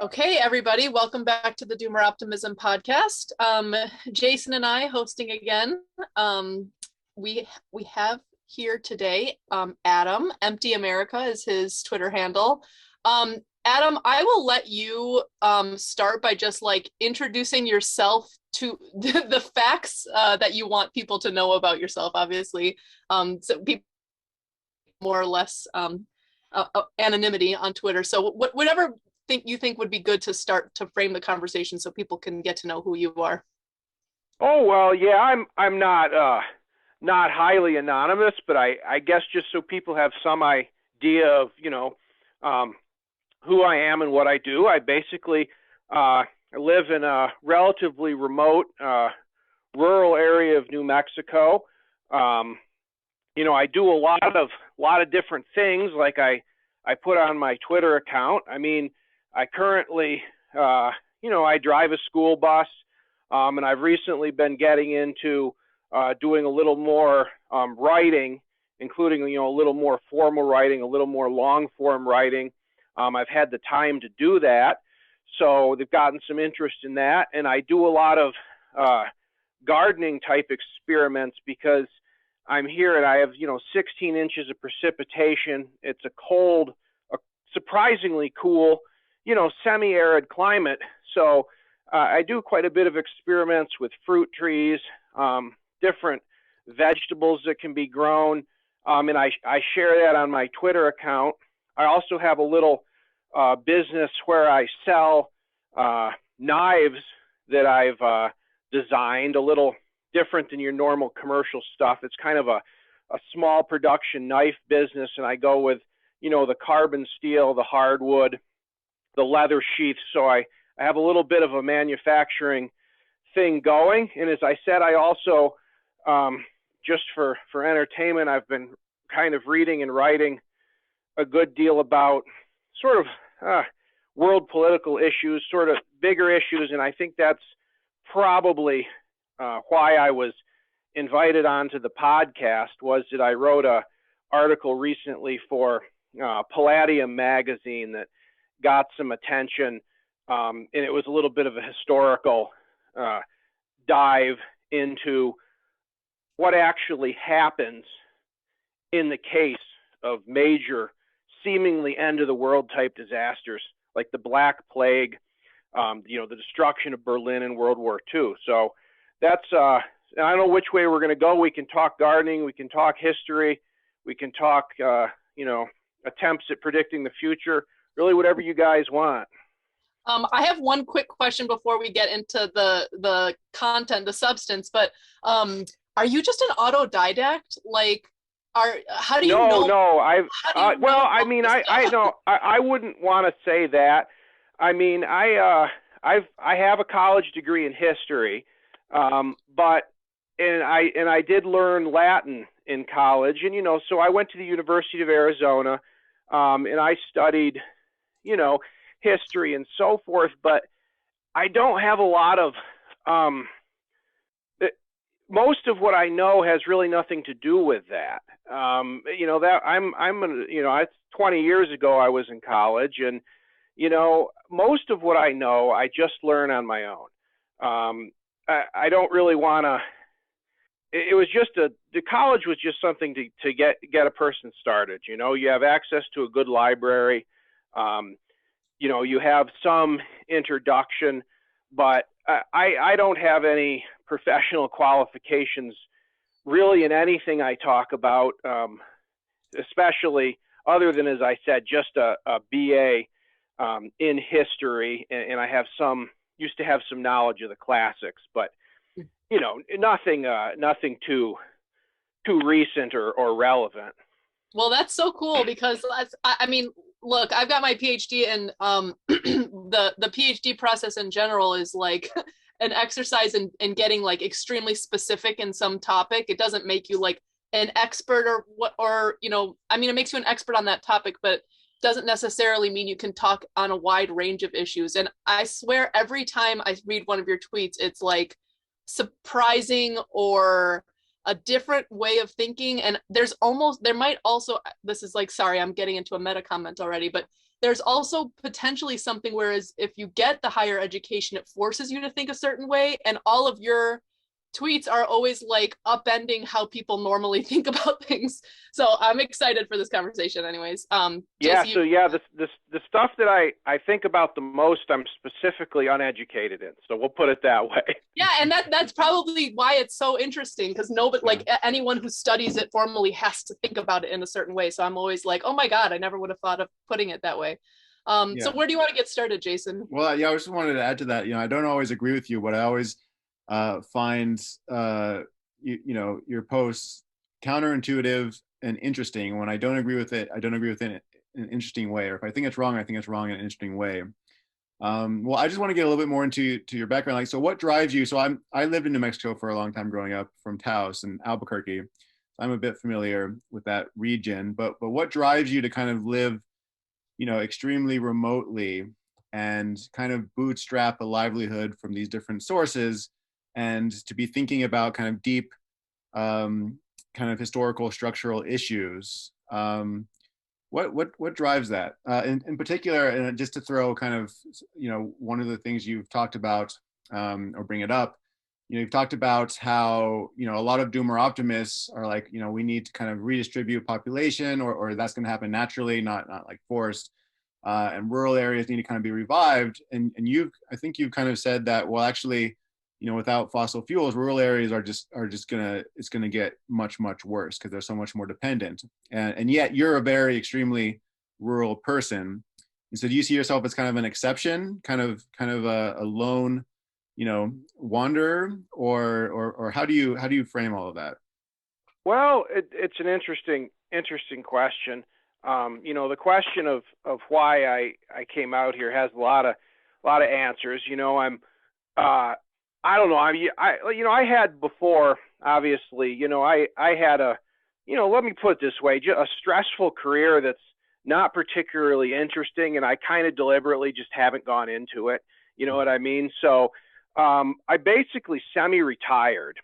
Okay, everybody, welcome back to the Doomer Optimism podcast. Jason and I hosting again. We have here today Adam. Empty America is his Twitter handle. Adam, I will let you start by just like introducing yourself to the facts that you want people to know about yourself, obviously. So people more or less anonymity on Twitter. So whatever you think would be good to start to frame the conversation so people can get to know who you are. Oh, well, yeah, I'm not highly anonymous, but I guess just so people have some idea of, who I am and what I do. I basically I live in a relatively remote rural area of New Mexico. I do a lot of different things, like I put on my Twitter account. I mean, I currently, I drive a school bus, and I've recently been getting into doing a little more writing, including, a little more formal writing, a little more long-form writing. I've had the time to do that, so they've gotten some interest in that. And I do a lot of gardening-type experiments because I'm here and I have, 16 inches of precipitation. It's a cold, surprisingly cool, semi-arid climate. So I do quite a bit of experiments with fruit trees, different vegetables that can be grown, and I share that on my Twitter account. I also have a little business where I sell knives that I've designed, a little different than your normal commercial stuff. It's kind of a small production knife business, and I go with, the carbon steel, the hardwood, the leather sheaths. So I have a little bit of a manufacturing thing going. And as I said, I also, just for entertainment, I've been kind of reading and writing a good deal about sort of world political issues, sort of bigger issues. And I think that's probably why I was invited onto the podcast, was that I wrote a article recently for Palladium magazine that got some attention, and it was a little bit of a historical dive into what actually happens in the case of major, seemingly end-of-the-world type disasters like the Black Plague, the destruction of Berlin in World War II. So that's, I don't know which way we're going to go. We can talk gardening, we can talk history, we can talk, attempts at predicting the future, really whatever you guys want. I have one quick question before we get into the content, the substance, but are you just an autodidact? Like, how do you know? No, I wouldn't want to say that. I mean, I have a college degree in history, but I did learn Latin in college, and so I went to the University of Arizona, and I studied, history and so forth, but I don't have a lot of, most of what I know has really nothing to do with that. It's 20 years ago I was in college, and, most of what I know, I just learn on my own. I don't really want to, it was just the college was just something to get a person started. You have access to a good library. You have some introduction, but I don't have any professional qualifications really in anything I talk about, especially other than, as I said, just a BA in history, and I used to have some knowledge of the classics, but nothing too recent or relevant. Well, that's so cool because I mean, look, I've got my PhD, and the PhD process in general is like an exercise in getting like extremely specific in some topic. It doesn't make you like an expert it makes you an expert on that topic, but doesn't necessarily mean you can talk on a wide range of issues. And I swear every time I read one of your tweets, it's like surprising or a different way of thinking. And there might also, this is like, sorry, I'm getting into a meta comment already, but there's also potentially something, whereas if you get the higher education, it forces you to think a certain way, and all of your tweets are always like upending how people normally think about things. So I'm excited for this conversation anyways. Yeah, JC, so yeah, the stuff that I think about the most, I'm specifically uneducated in. So we'll put it that way. yeah, and that's probably why it's so interesting, because nobody, like anyone who studies it formally has to think about it in a certain way. So I'm always like, oh my God, I never would have thought of putting it that way. So where do you want to get started, Jason? Well, yeah, I just wanted to add to that. I don't always agree with you, but I always find your posts counterintuitive and interesting. When I don't agree with it, I don't agree with it in an interesting way. Or if I think it's wrong, I think it's wrong in an interesting way. Well, I just want to get a little bit more into your background. Like, so what drives you? So I lived in New Mexico for a long time growing up, from Taos and Albuquerque. I'm a bit familiar with that region, but what drives you to kind of live, extremely remotely and kind of bootstrap a livelihood from these different sources, and to be thinking about kind of deep, kind of historical structural issues? What drives that in particular? And just to throw kind of, one of the things you've talked about, or bring it up, you've talked about how, a lot of doomer optimists are like, we need to kind of redistribute population, or that's going to happen naturally, not like forced, and rural areas need to kind of be revived. And I think you've kind of said that, well, actually, without fossil fuels, rural areas are just it's gonna get much, much worse because they're so much more dependent. And yet you're a very extremely rural person. And so do you see yourself as kind of an exception, kind of a lone, wanderer, or how do you frame all of that? Well, it's an interesting question. The question of why I came out here has a lot of answers. I don't know. I had before, obviously, I had let me put it this way, a stressful career that's not particularly interesting, and I kind of deliberately just haven't gone into it. You know what I mean? So I basically semi-retired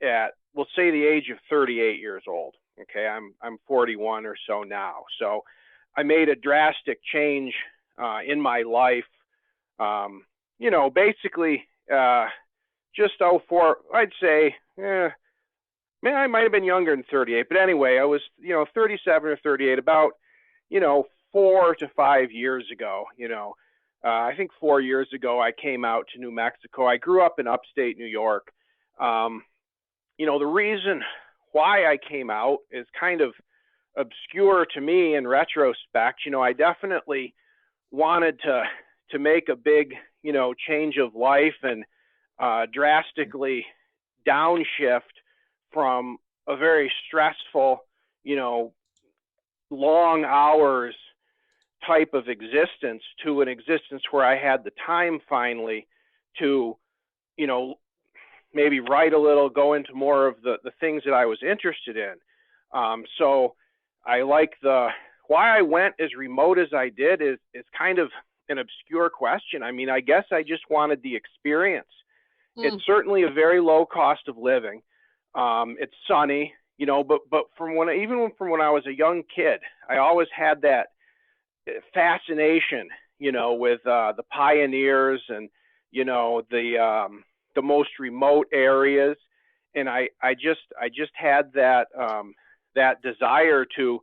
at, we'll say, the age of 38 years old. Okay, I'm 41 or so now. So I made a drastic change in my life. Basically. Just I'd say, man, I might have been younger than 38, but anyway, I was, 37 or 38, about, 4 to 5 years ago. I think 4 years ago, I came out to New Mexico. I grew up in upstate New York. The reason why I came out is kind of obscure to me in retrospect. I definitely wanted to make a big, change of life and drastically downshift from a very stressful, long hours type of existence to an existence where I had the time finally to, maybe write a little, go into more of the things that I was interested in. So I like why I went as remote as I did is kind of an obscure question. I mean, I guess I just wanted the experience. It's certainly a very low cost of living. It's sunny, but even from when I was a young kid, I always had that fascination, with the pioneers and, the most remote areas. And I just had that, that desire to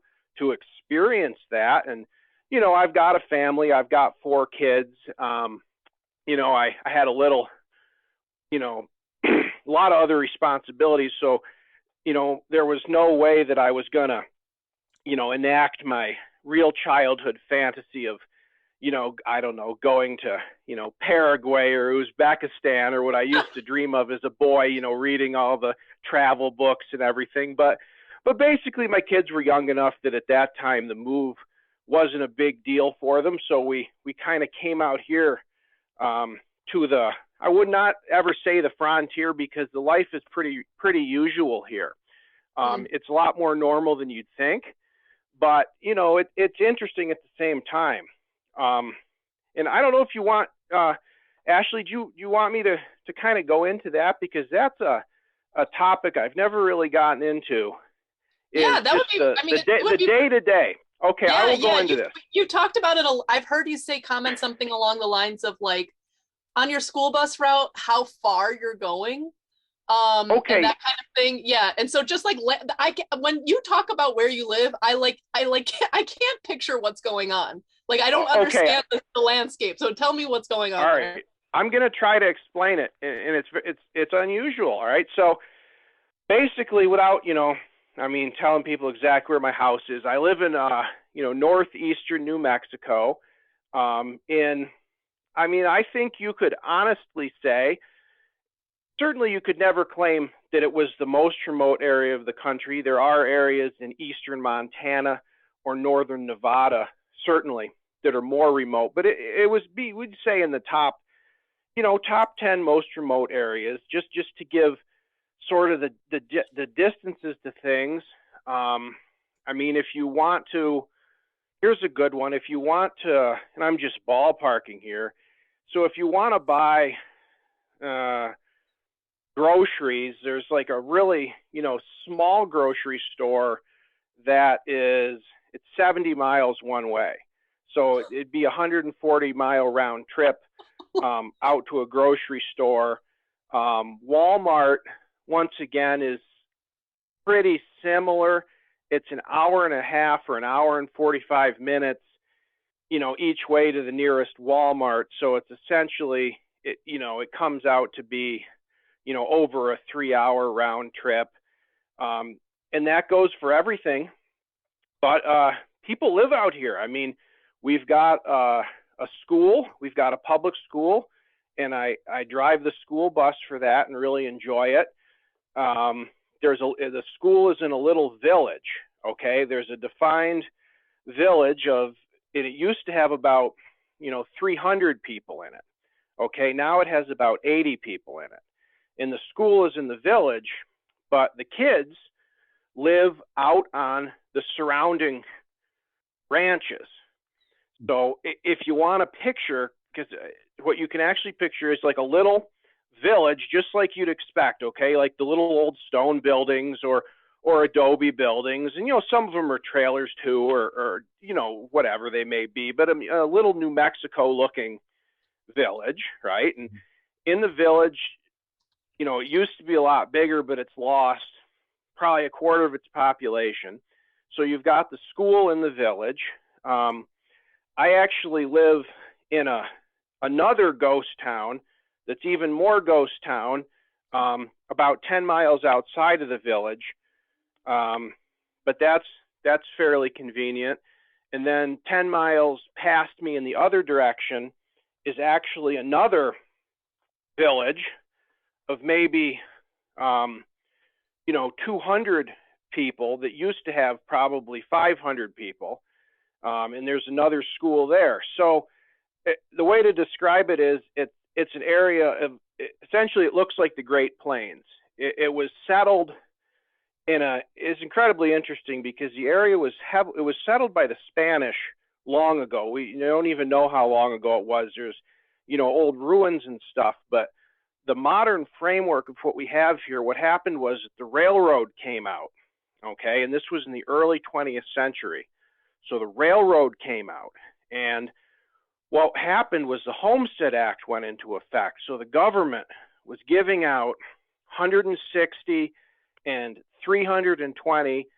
experience that. And, I've got a family, I've got 4 kids. I had a little, a lot of other responsibilities. So, there was no way that I was going to, enact my real childhood fantasy of, I don't know, going to, Paraguay or Uzbekistan, or what I used to dream of as a boy, reading all the travel books and everything. But basically my kids were young enough that at that time the move wasn't a big deal for them. So we kind of came out here to the, I would not ever say the frontier, because the life is pretty usual here. It's a lot more normal than you'd think, but it's interesting at the same time. And I don't know if you want, Ashley, do you want me to kind of go into that, because that's a a topic I've never really gotten into is Yeah, that would just be, I mean, the day to day. Okay, I will go into this. You talked about it. I've heard you say comment something along the lines of like, on your school bus route, how far you're going. Okay. And that kind of thing. Yeah. And so just like, when you talk about where you live, I can't picture what's going on. Like, I don't understand the landscape. So tell me what's going on. All right. There. I'm going to try to explain it, and it's unusual. All right. So basically, without, telling people exactly where my house is, I live in, northeastern New Mexico. I think you could honestly say, certainly you could never claim that it was the most remote area of the country. There are areas in eastern Montana or northern Nevada, certainly, that are more remote. But we'd say in the top 10 most remote areas, just to give sort of the distances to things. If you want to, here's a good one. If you want to, and I'm just ballparking here. So if you want to buy groceries, there's like a really, small grocery store it's 70 miles one way. So it'd be a 140-mile round trip out to a grocery store. Walmart, once again, is pretty similar. It's an hour and a half or an hour and 45 minutes, each way to the nearest Walmart. So it's essentially, it comes out to be, over a 3-hour round trip. And that goes for everything. But people live out here. We've got a school, we've got a public school, and I drive the school bus for that and really enjoy it. The school is in a little village. Okay, there's a defined village it used to have about 300 people in it. Okay, now it has about 80 people in it. And the school is in the village, but the kids live out on the surrounding ranches. So if you want to picture, because what you can actually picture is like a little village, just like you'd expect, okay? Like the little old stone buildings or adobe buildings, and some of them are trailers too, or whatever they may be, but a little New Mexico looking village, right? And in the village, it used to be a lot bigger, but it's lost probably a quarter of its population. So you've got the school in the village. I actually live in another ghost town that's even more ghost town, about 10 miles outside of the village. But that's fairly convenient. And then 10 miles past me in the other direction is actually another village of maybe 200 people that used to have probably 500 people, and there's another school there. So the way to describe it is it's an area of, essentially it looks like the Great Plains. It was settled it's incredibly interesting because the area was settled by the Spanish long ago. We don't even know how long ago it was. There's old ruins and stuff, but the modern framework of what we have here, what happened was that the railroad came out, okay? And this was in the early 20th century. So the railroad came out, and what happened was the Homestead Act went into effect. So the government was giving out 160 and 320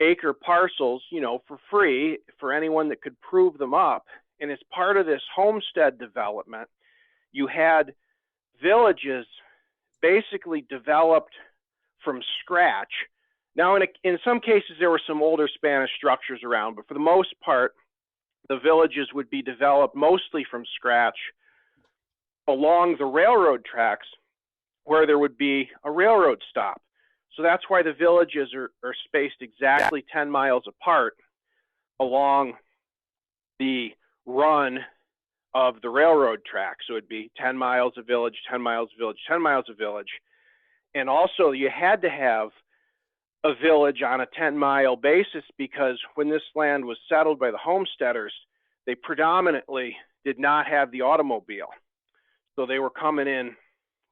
acre parcels, for free for anyone that could prove them up. And as part of this homestead development, you had villages basically developed from scratch. Now, in some cases, there were some older Spanish structures around, but for the most part, the villages would be developed mostly from scratch along the railroad tracks where there would be a railroad stop. So that's why the villages are spaced exactly 10 miles apart along the run of the railroad track. So it'd be 10 miles a village, 10 miles a village, 10 miles a village. And also you had to have a village on a 10-mile basis because when this land was settled by the homesteaders, they predominantly did not have the automobile. So they were coming in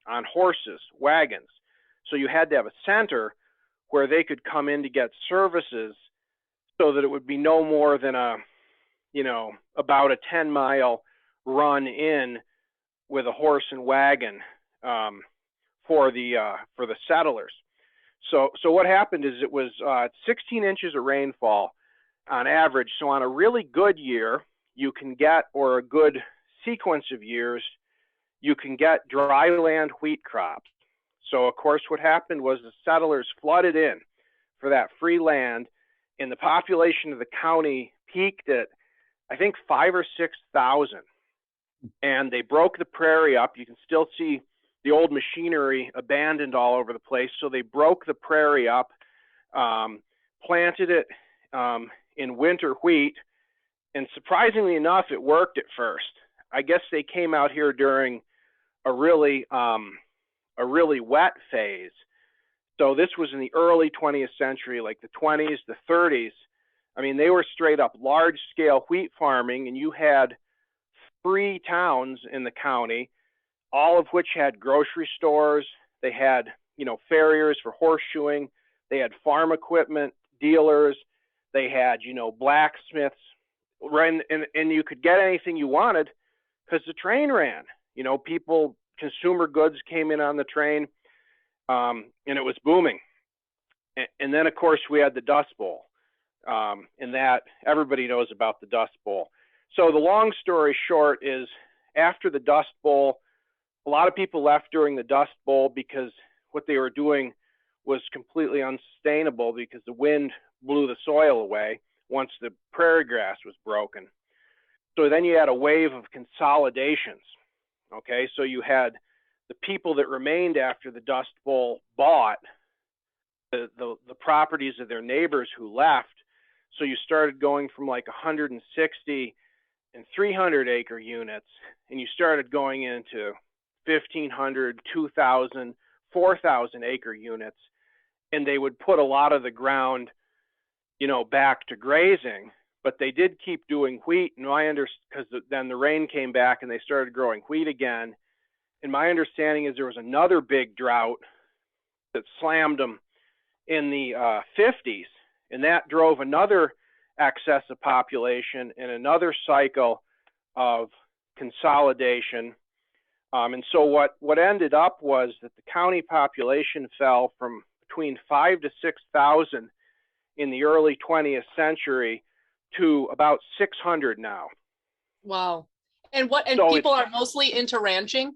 on horses, wagons. So you had to have a center where they could come in to get services, so that it would be no more than about a 10-mile run in with a horse and wagon for the settlers. So what happened is it was 16 inches of rainfall on average. So on a really good year, you can get, or a good sequence of years, you can get dry land wheat crops. So of course what happened was the settlers flooded in for that free land, and the population of the county peaked at, I think, 5,000 or 6,000. And they broke the prairie up. You can still see the old machinery abandoned all over the place. So they broke the prairie up, planted it in winter wheat, and surprisingly enough, it worked at first. I guess they came out here during a really wet phase. So this was in the early 20th century, like the 20s, the 30s. I mean, they were straight up large-scale wheat farming, and you had 3 towns in the county, all of which had grocery stores. They had, farriers for horseshoeing. They had farm equipment dealers. They had, blacksmiths. And you could get anything you wanted because the train ran. Consumer goods came in on the train, and it was booming. And then, of course, we had the Dust Bowl, and that everybody knows about the Dust Bowl. So the long story short is, after the Dust Bowl, a lot of people left during the Dust Bowl because what they were doing was completely unsustainable, because the wind blew the soil away once the prairie grass was broken. So then you had a wave of consolidations. Okay, so you had the people that remained after the Dust Bowl bought the properties of their neighbors who left. So you started going from like 160 and 300 acre units, and you started going into 1,500, 2,000, 4,000 acre units, and they would put a lot of the ground, back to grazing. But they did keep doing wheat, and because then the rain came back and they started growing wheat again. And my understanding is there was another big drought that slammed them in the 50s, and that drove another excess of population and another cycle of consolidation. And so what ended up was that the county population fell from between 5,000 to 6,000 in the early 20th century to about 600 now. Wow. And people are mostly into ranching?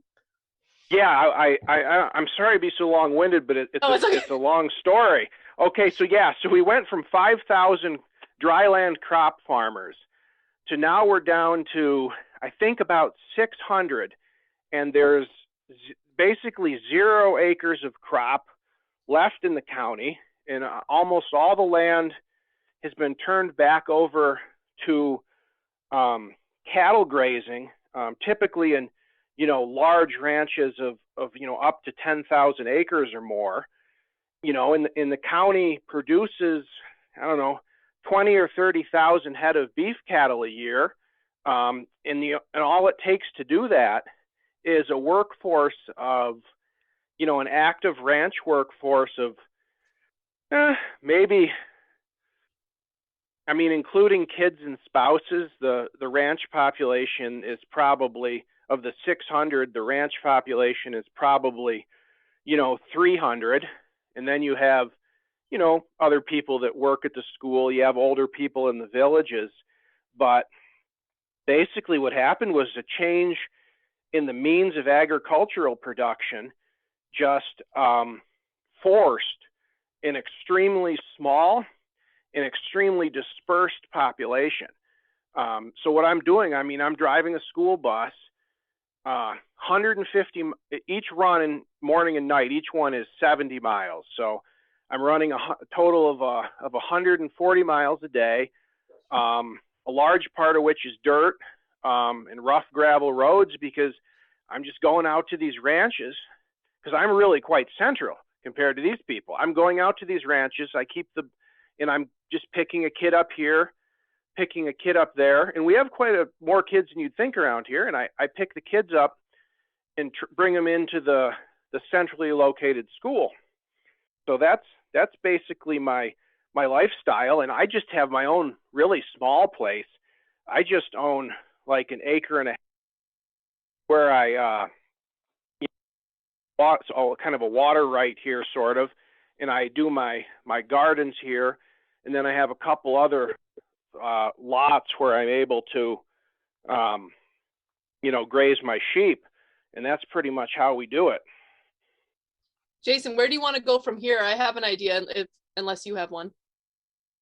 Yeah, I'm sorry to be so long-winded, but it's a long story. Okay, so we went from 5,000 dryland crop farmers to now we're down to, I think, about 600, and there's basically 0 acres of crop left in the county, and almost all the land has been turned back over to cattle grazing, typically in large ranches of up to 10,000 acres or more. And the county produces, 20 or 30,000 head of beef cattle a year, and all it takes to do that is a workforce of, an active ranch workforce of maybe, including kids and spouses, the ranch population is probably, of the 600, the ranch population is probably, 300. And then you have, other people that work at the school. You have older people in the villages. But basically what happened was a change in the means of agricultural production just forced an extremely small and extremely dispersed population. So what I'm doing, I'm driving a school bus, 150, each run in morning and night, each one is 70 miles. So I'm running a total of 140 miles a day, a large part of which is dirt and rough gravel roads, because I'm just going out to these ranches, because I'm really quite central compared to these people. I'm going out to these ranches. And I'm just picking a kid up here, picking a kid up there. And we have quite more kids than you'd think around here. And I pick the kids up and bring them into the centrally located school. So that's basically my lifestyle, and I just have my own really small place. I just own like an acre and a half where I so kind of a water right here, sort of, and I do my gardens here, and then I have a couple other lots where I'm able to graze my sheep, and that's pretty much how we do it. Jason, where do you want to go from here? I have an idea, unless you have one.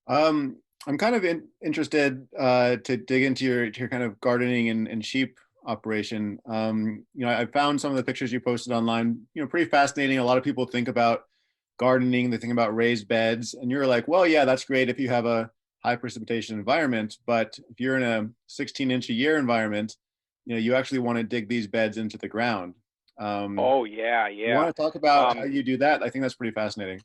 I'm kind of interested to dig into your kind of gardening and sheep operation. I found some of the pictures you posted online, pretty fascinating. A lot of people think about gardening, they think about raised beds, and you're like, well, yeah, that's great if you have a high precipitation environment, but if you're in a 16-inch a year environment, you actually want to dig these beds into the ground. Oh yeah. You want to talk about how you do that? I think that's pretty fascinating.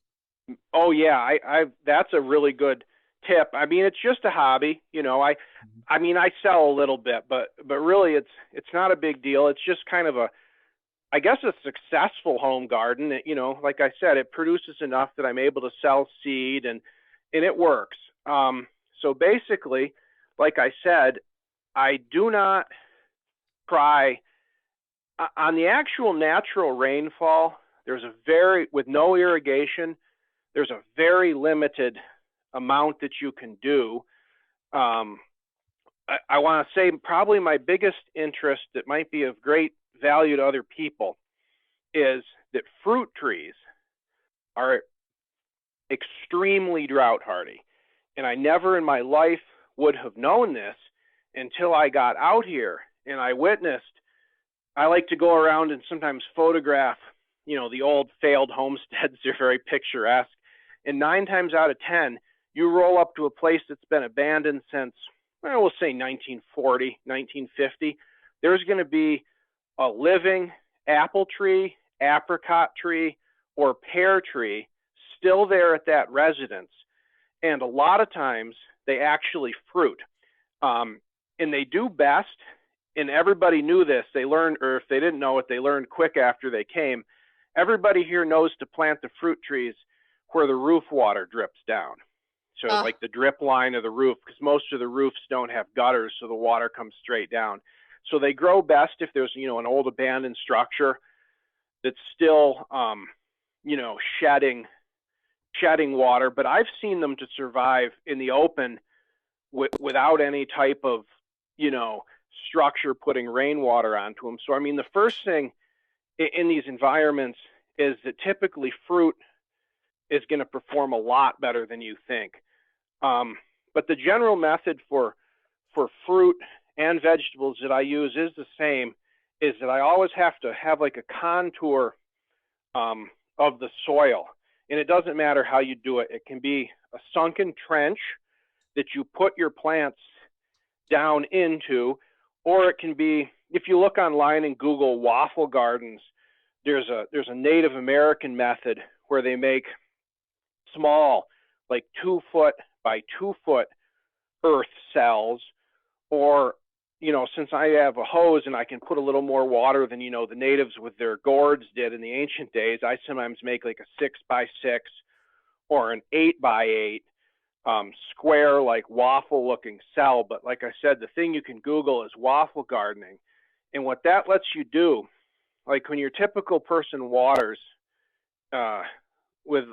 Oh yeah, that's a really good tip. I mean, it's just a hobby, I mean, I sell a little bit, but really it's not a big deal. It's just kind of I guess a successful home garden. Like I said, it produces enough that I'm able to sell seed, and it works. So basically, like I said, I do not try on the actual natural rainfall. With no irrigation, there's a very limited amount that you can do. I want to say probably my biggest interest that might be of great value to other people is that fruit trees are extremely drought hardy. And I never in my life would have known this until I got out here and I like to go around and sometimes photograph, the old failed homesteads. They're very picturesque. And 9 times out of 10, you roll up to a place that's been abandoned since, we'll say 1940, 1950. There's going to be a living apple tree, apricot tree, or pear tree still there at that residence. And a lot of times they actually fruit. And they do best, and everybody knew this. They learned, or if they didn't know it, they learned quick after they came. Everybody here knows to plant the fruit trees where the roof water drips down. So like the drip line of the roof, because most of the roofs don't have gutters, so the water comes straight down. So they grow best if there's, an old abandoned structure that's still, shedding water. But I've seen them to survive in the open without any type of, structure putting rainwater onto them. So, I mean, the first thing in these environments is that typically fruit is going to perform a lot better than you think. But the general method for fruit and vegetables that I use is the same, is that I always have to have like a contour of the soil. And it doesn't matter how you do it. It can be a sunken trench that you put your plants down into, or it can be, if you look online and Google waffle gardens, there's a Native American method where they make small, like 2 foot by 2 foot earth cells, or, since I have a hose and I can put a little more water than, the natives with their gourds did in the ancient days, I sometimes make like a 6 by 6 or an 8 by 8 square, like waffle looking cell. But like I said, the thing you can Google is waffle gardening. And what that lets you do, like when your typical person waters with,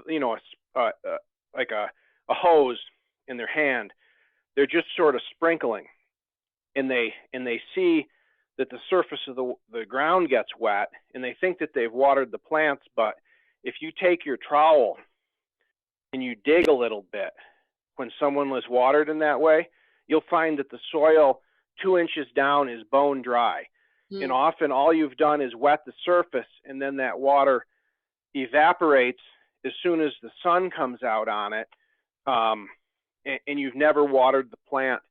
like a hose in their hand, they're just sort of sprinkling, and they see that the surface of the ground gets wet, and they think that they've watered the plants. But if you take your trowel and you dig a little bit, when someone was watered in that way, you'll find that the soil 2 inches down is bone dry. And often all you've done is wet the surface, and then that water evaporates as soon as the sun comes out on it, and you've never watered the plant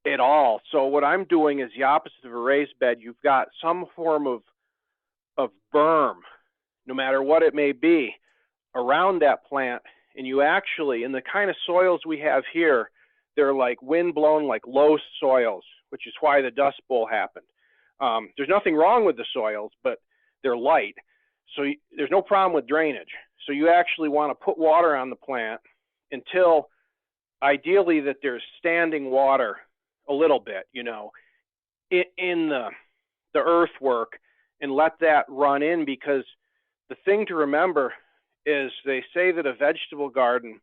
at all. So what I'm doing is the opposite of a raised bed. You've got some form of berm, no matter what it may be, around that plant. And you actually, in the kind of soils we have here, they're like wind-blown, like low soils, which is why the Dust Bowl happened. There's nothing wrong with the soils, but they're light. So there's no problem with drainage. So you actually want to put water on the plant until ideally that there's standing water a little bit, you know, in the earthwork, and let that run in, because the thing to remember is they say that a vegetable garden,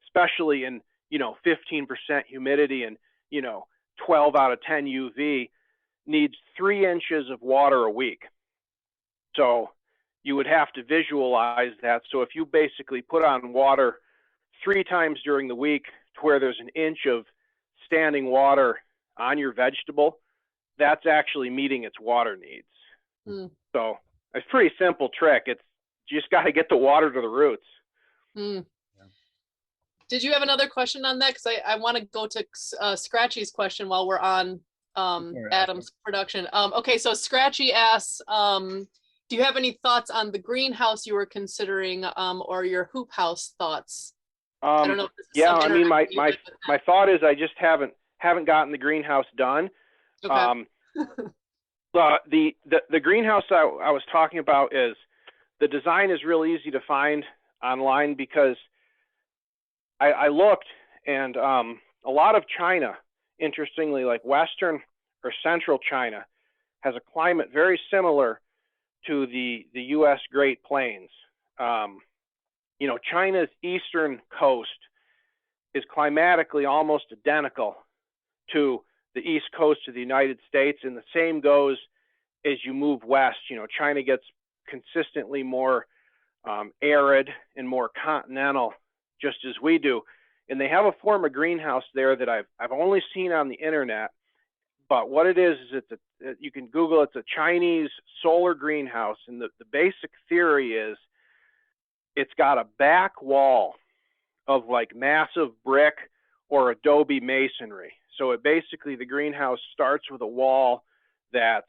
especially in, you know, 15% humidity and, you know, 12 out of 10 UV, needs 3 inches of water a week. So you would have to visualize that. So if you basically put on water 3 times during the week to where there's an inch of standing water on your vegetable, that's actually meeting its water needs. So it's a pretty simple trick. It's you just got to get the water to the roots. Yeah. Did you have another question on that? Because I want to go to Scratchy's question while we're on Adam's production. Okay, so Scratchy asks, do you have any thoughts on the greenhouse you were considering, or your hoop house thoughts? I don't know if this is yeah, I mean, my thought is I just haven't gotten the greenhouse done. Okay. The greenhouse I was talking about is, the design is real easy to find online, because I looked, and a lot of China, interestingly, like Western or Central China, has a climate very similar to the U.S. Great Plains. You know, China's eastern coast is climatically almost identical to the east coast of the United States, and the same goes as you move west. You know, China gets consistently more arid and more continental, just as we do. And they have a form of greenhouse there that I've only seen on the internet. But what it is you can Google, it's a Chinese solar greenhouse. And the basic theory is it's got a back wall of like massive brick or adobe masonry. So it basically, the greenhouse starts with a wall that's,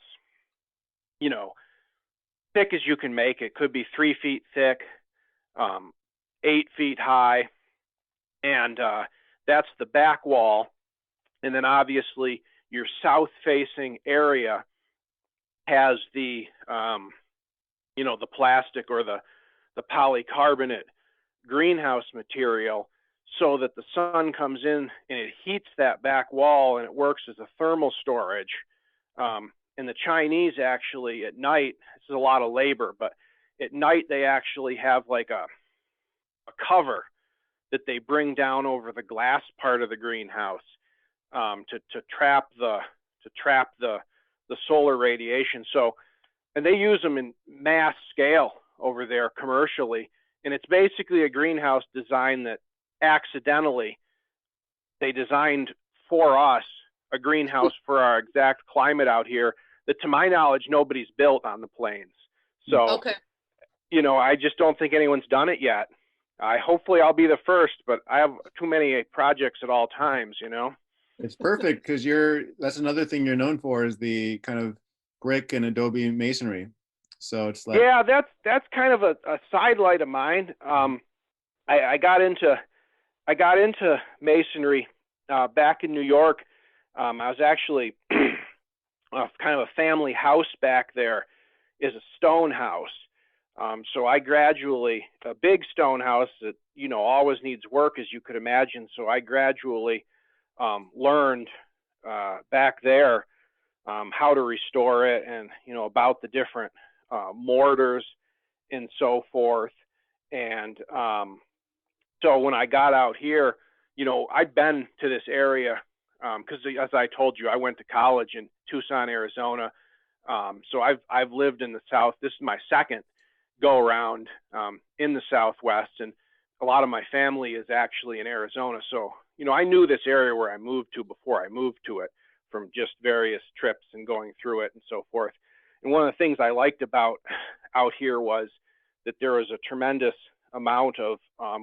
you know, thick as you can make it. Could be 3 feet thick, 8 feet high. And that's the back wall. And then obviously your south facing area has the, you know, the plastic or the polycarbonate greenhouse material, so that the sun comes in and it heats that back wall, and it works as a thermal storage. And the Chinese actually at night, this is a lot of labor, but at night they actually have like a cover that they bring down over the glass part of the greenhouse to trap the solar radiation. So, and they use them in mass scale over there commercially. And it's basically a greenhouse design that accidentally they designed for us, a greenhouse for our exact climate out here, that to my knowledge nobody's built on the plains. So, okay, you know, I just don't think anyone's done it yet. Hopefully I'll be the first, but I have too many projects at all times, you know. It's perfect, because that's another thing you're known for, is the kind of brick and adobe masonry. So it's like, yeah, that's kind of a sidelight of mine. I got into masonry back in New York. I was actually kind of a family house back there is a stone house. So I gradually, a big stone house that, you know, always needs work, as you could imagine. So I gradually learned back there how to restore it, and, you know, about the different mortars and so forth. And so when I got out here, you know, I'd been to this area because, as I told you, I went to college in Tucson, Arizona. So I've lived in the South. This is my second go around in the Southwest, and a lot of my family is actually in Arizona. So, you know, I knew this area where I moved to before I moved to it, from just various trips and going through it and so forth. And one of the things I liked about out here was that there was a tremendous amount of,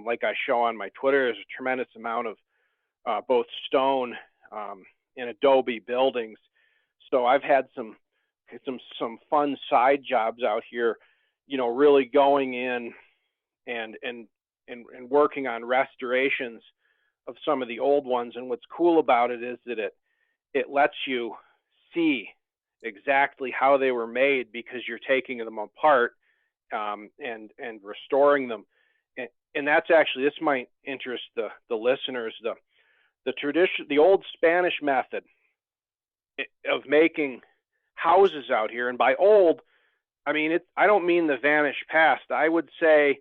like I show on my Twitter, there's a tremendous amount of both stone and adobe buildings. So I've had some fun side jobs out here, you know, really going in and working on restorations of some of the old ones. And what's cool about it is that it lets you see exactly how they were made, because you're taking them apart and restoring them. And that's actually, this might interest the listeners, the tradition, the old Spanish method of making houses out here. And by old, I mean, I don't mean the vanished past. I would say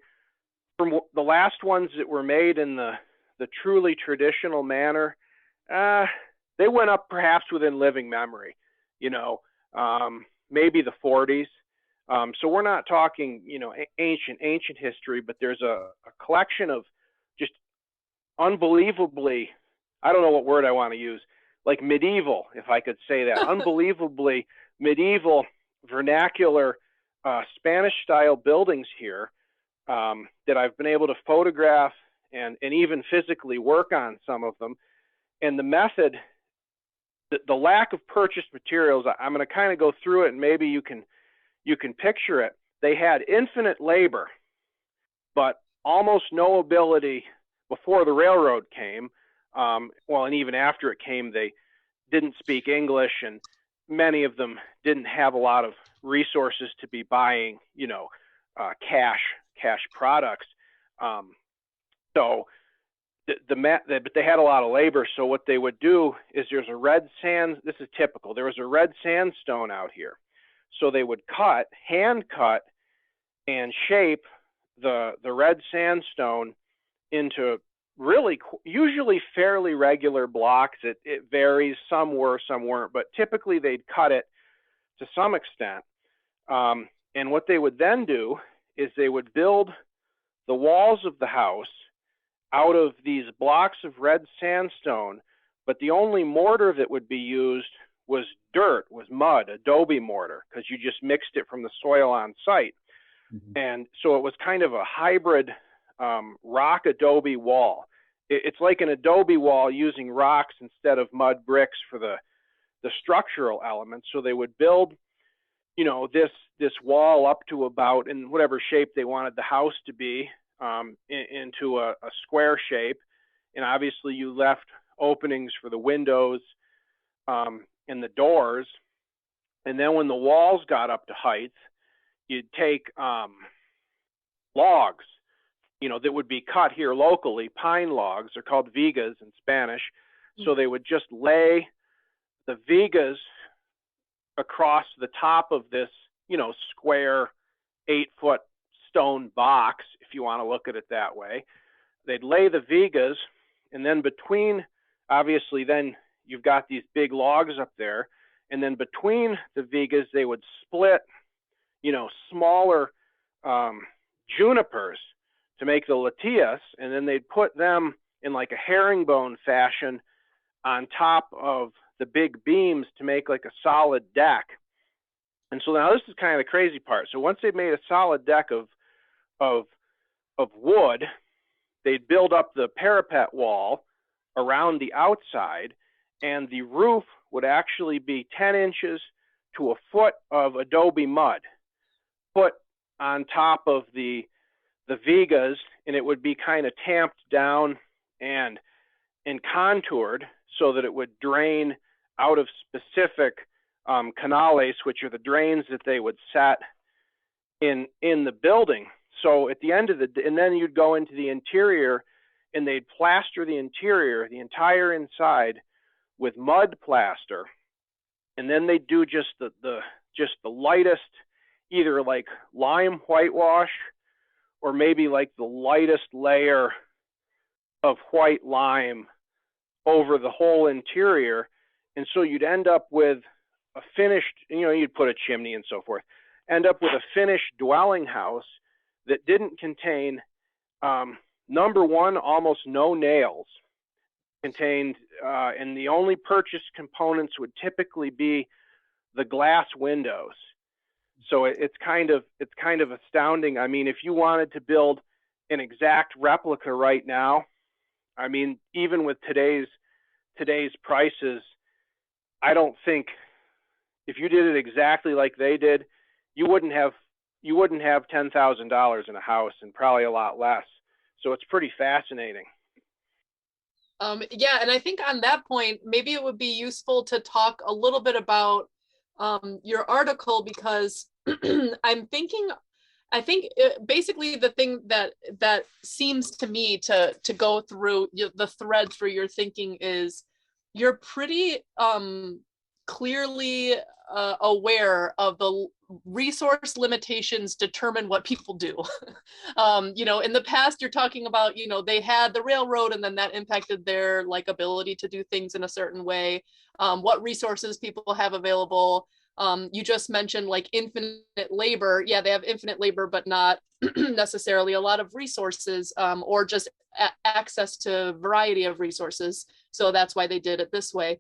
from the last ones that were made in the truly traditional manner, they went up perhaps within living memory, maybe the 40s. So we're not talking, ancient history, but there's a collection of just unbelievably, I don't know what word I want to use, like medieval, if I could say that, unbelievably medieval vernacular Spanish style buildings here that I've been able to photograph and even physically work on some of them. And the method, the lack of purchased materials, I'm going to kind of go through it, and maybe you can picture it. They had infinite labor, but almost no ability before the railroad came. And even after it came, they didn't speak English, and many of them didn't have a lot of resources to be buying, cash products. But they had a lot of labor. So what they would do is this is typical. There was a red sandstone out here. So they would hand cut and shape the red sandstone into really usually fairly regular blocks. It varies. Some were, some weren't, but typically they'd cut it to some extent. And what they would then do is they would build the walls of the house out of these blocks of red sandstone, but the only mortar that would be used was mud, adobe mortar, because you just mixed it from the soil on site. Mm-hmm. And so it was kind of a hybrid rock adobe wall. It's like an adobe wall using rocks instead of mud bricks for the structural elements. So they would build, this wall up to about, in whatever shape they wanted the house to be, into a square shape. And obviously you left openings for the windows and the doors. And then when the walls got up to height, you'd take logs, that would be cut here locally. Pine logs are called vigas in Spanish. So they would just lay the vigas across the top of this, square 8-foot stone box, if you want to look at it that way. They'd lay the vigas, and then between, obviously then you've got these big logs up there, and then between the vigas they would split, smaller junipers to make the latillas, and then they'd put them in like a herringbone fashion on top of the big beams to make like a solid deck. And so now this is kind of the crazy part. So once they've made a solid deck of wood, they'd build up the parapet wall around the outside, and the roof would actually be 10 inches to a foot of adobe mud put on top of the vigas, and it would be kind of tamped down and contoured so that it would drain out of specific canales, which are the drains that they would set in the building. So at the end of and then you'd go into the interior, and they'd plaster the interior, the entire inside, with mud plaster, and then they'd do just the lightest, either like lime whitewash or maybe like the lightest layer of white lime over the whole interior. And so you'd end up with a finished, you'd put a chimney and so forth, end up with a finished dwelling house that didn't contain, number one, almost no nails, contained, and the only purchased components would typically be the glass windows. So it's kind of astounding. I mean, if you wanted to build an exact replica right now, I mean, even with today's prices, I don't think, if you did it exactly like they did, you wouldn't have $10,000 in a house, and probably a lot less. So it's pretty fascinating. Yeah, and I think on that point, maybe it would be useful to talk a little bit about your article, because I'm thinking I think basically the thing that seems to me to go through the thread through your thinking is you're pretty clearly aware of the resource limitations determine what people do. In the past, you're talking about, they had the railroad and then that impacted their like ability to do things in a certain way. What resources people have available. You just mentioned like infinite labor. Yeah, they have infinite labor, but not necessarily a lot of resources or just access to a variety of resources. So that's why they did it this way.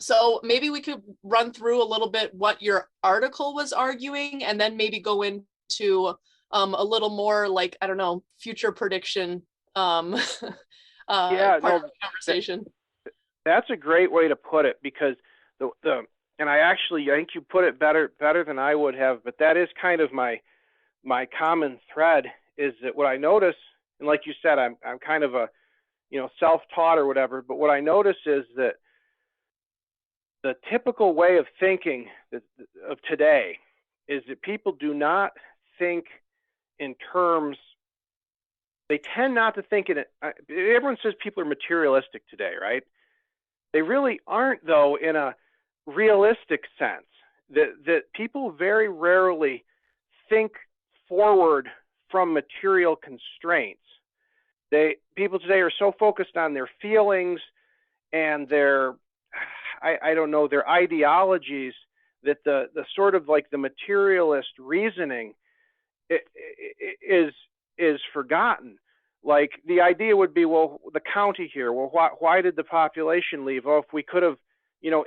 So maybe we could run through a little bit what your article was arguing and then maybe go into a little more like, I don't know, future prediction part of the conversation. That's a great way to put it, because and I think you put it better than I would have, but that is kind of my common thread, is that what I notice, and like you said, I'm kind of a, self-taught or whatever, but what I notice is that the typical way of thinking of today is that people do not think in terms, they tend not to think in it. Everyone says people are materialistic today, right? They really aren't, though, in a realistic sense. That people very rarely think forward from material constraints. People today are so focused on their feelings and their ideologies, that the sort of like the materialist reasoning is forgotten. Like the idea would be, well, the county here, well, why did the population leave? Oh, if we could have,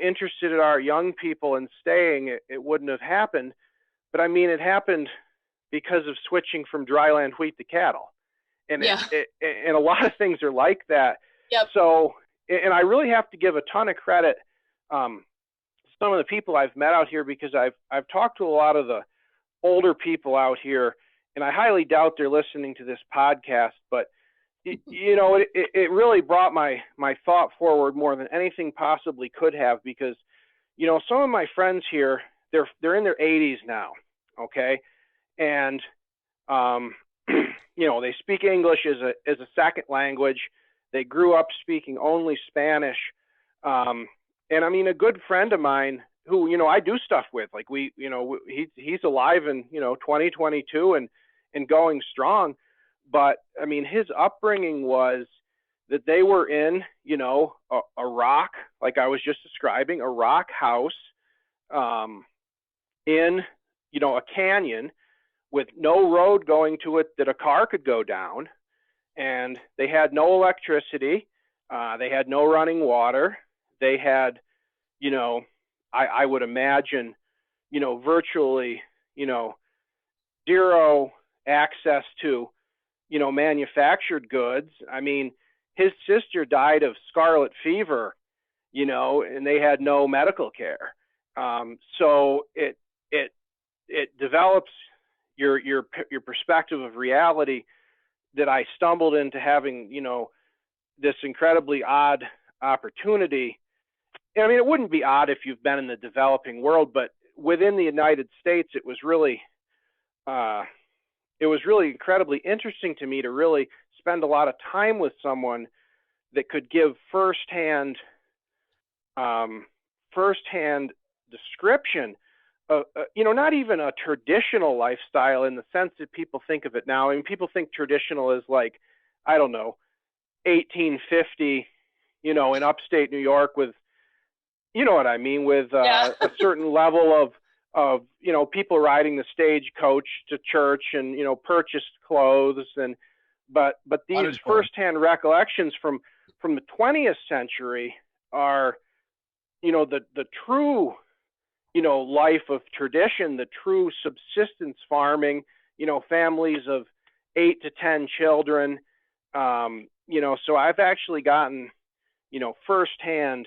interested our young people in staying, it wouldn't have happened. But I mean, it happened because of switching from dryland wheat to cattle. And yeah. And a lot of things are like that. Yep. So, and I really have to give a ton of credit some of the people I've met out here, because I've talked to a lot of the older people out here, and I highly doubt they're listening to this podcast, but it really brought my thought forward more than anything possibly could have, because some of my friends here, they're in their 80s now, okay, and they speak English as a second language. They grew up speaking only Spanish. And I mean, a good friend of mine who, I do stuff with, like he's alive in, 2022 and going strong. But I mean, his upbringing was that they were in, a rock, like I was just describing, a rock house in, a canyon with no road going to it that a car could go down. And they had no electricity. They had no running water. They had, I would imagine, virtually, zero access to, manufactured goods. I mean, his sister died of scarlet fever, and they had no medical care. So it develops your perspective of reality, that I stumbled into having, this incredibly odd opportunity. I mean, it wouldn't be odd if you've been in the developing world, but within the United States, it was really incredibly interesting to me to really spend a lot of time with someone that could give firsthand description of, not even a traditional lifestyle in the sense that people think of it now. I mean, people think traditional is like, I don't know, 1850, in upstate New York with, you know what I mean, with a certain level of people riding the stagecoach to church and, purchased clothes. But these firsthand recollections from the 20th century are, the true, life of tradition, the true subsistence farming, families of 8 to 10 children. So I've actually gotten, firsthand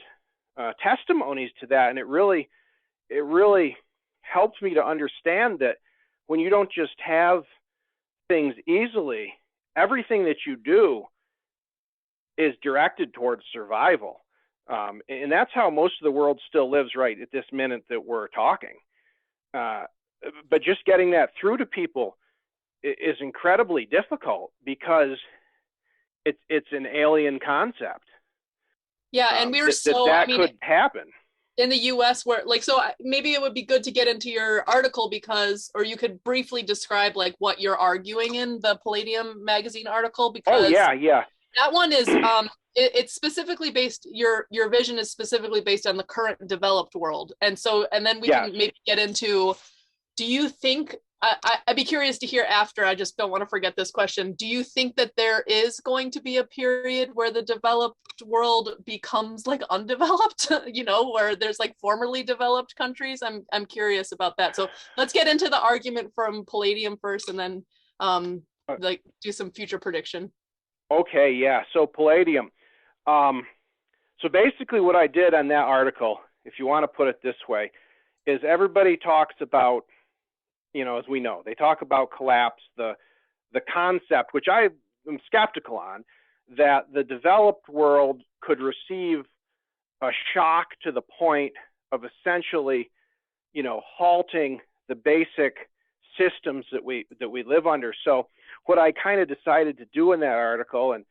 testimonies to that. And it really helped me to understand that when you don't just have things easily, everything that you do is directed towards survival. And that's how most of the world still lives right at this minute that we're talking. but just getting that through to people is incredibly difficult because it's an alien concept. Yeah, and we were that could happen in the US where like, so maybe it would be good to get into your article because, or you could briefly describe like what you're arguing in the Palladium magazine article, because that one is it's specifically based, your vision is specifically based on the current developed world. And so, and then we can maybe get into, do you think, I'd be curious to hear after, I just don't want to forget this question. Do you think that there is going to be a period where the developed world becomes like undeveloped, you know, where there's like formerly developed countries? I'm curious about that. So let's get into the argument from Palladium first, and then like do some future prediction. Okay, yeah. So Palladium. So basically what I did on that article, if you want to put it this way, is everybody talks about, you know, as we know, they talk about collapse, the concept, which I am skeptical on, that the developed world could receive a shock to the point of essentially, you know, halting the basic systems that we live under. So what I kind of decided to do in that article, and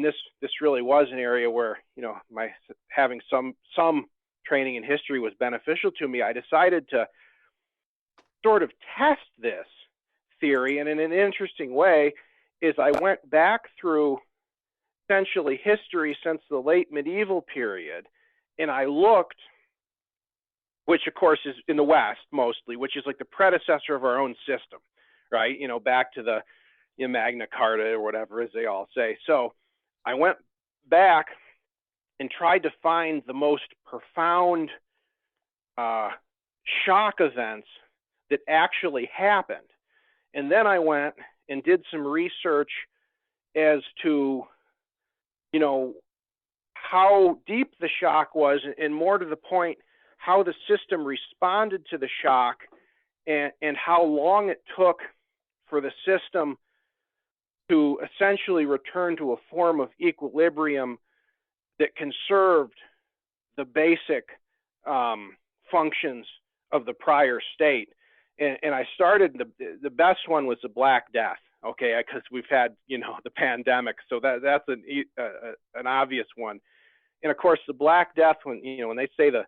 this really was an area where, you know, my having some training in history was beneficial to me. I decided to sort of test this theory, and in an interesting way is I went back through essentially history since the late medieval period, and I looked, which of course is in the West mostly, which is like the predecessor of our own system, right? You know, back to the Magna Carta or whatever, as they all say. So I went back and tried to find the most profound shock events that actually happened. And then I went and did some research as to, you know, how deep the shock was, and more to the point, how the system responded to the shock, and how long it took for the system to essentially return to a form of equilibrium that conserved the basic functions of the prior state. And I started, the best one was the Black Death, okay, because we've had, you know, the pandemic, so that's an obvious one. And of course, the Black Death, when, you know, when they say the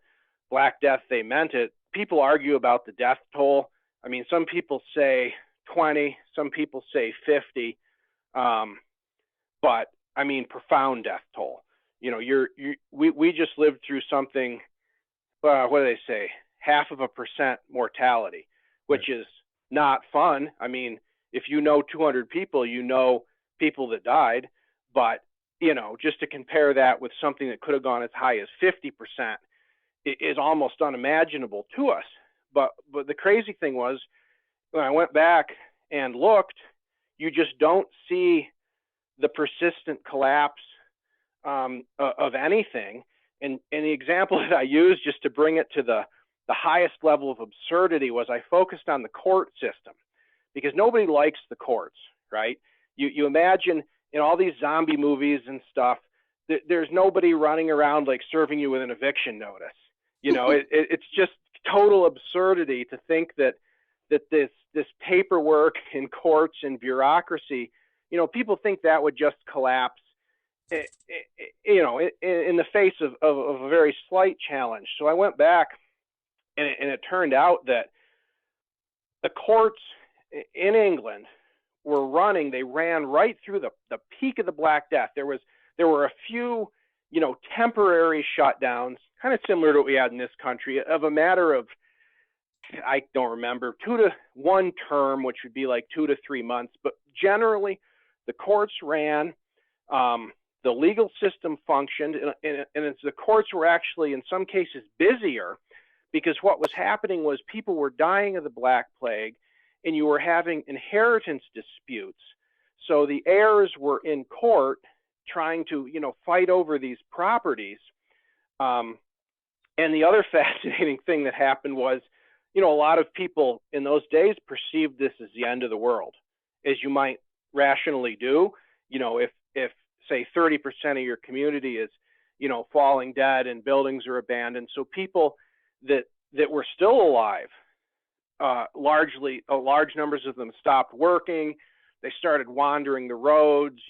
Black Death, they meant it. People argue about the death toll. I mean, some people say 20, some people say 50, but I mean, profound death toll. You know, we just lived through something, what do they say, 0.5% mortality, which is not fun. I mean, if you know 200 people, you know people that died, but, you know, just to compare that with something that could have gone as high as 50% is almost unimaginable to us. But the crazy thing was, when I went back and looked, you just don't see the persistent collapse of anything. And the example that I used, just to bring it to the highest level of absurdity, was I focused on the court system, because nobody likes the courts, right? You imagine in all these zombie movies and stuff, there's nobody running around like serving you with an eviction notice. You know, it's just total absurdity to think that this paperwork in courts and bureaucracy, you know, people think that would just collapse, you know, in the face of a very slight challenge. So I went back, and it turned out that the courts in England were running, they ran right through the peak of the Black Death. There were a few, you know, temporary shutdowns, kind of similar to what we had in this country, of a matter of, I don't remember, 2 to 1 term, which would be like 2 to 3 months. But generally, the courts ran, the legal system functioned, and the courts were actually, in some cases, busier, because what was happening was people were dying of the Black Plague, and you were having inheritance disputes. So the heirs were in court trying to, you know, fight over these properties. And the other fascinating thing that happened was, you know, a lot of people in those days perceived this as the end of the world, as you might rationally do. You know, if say 30% of your community is, you know, falling dead and buildings are abandoned, so people that were still alive large numbers of them stopped working. They started wandering the roads,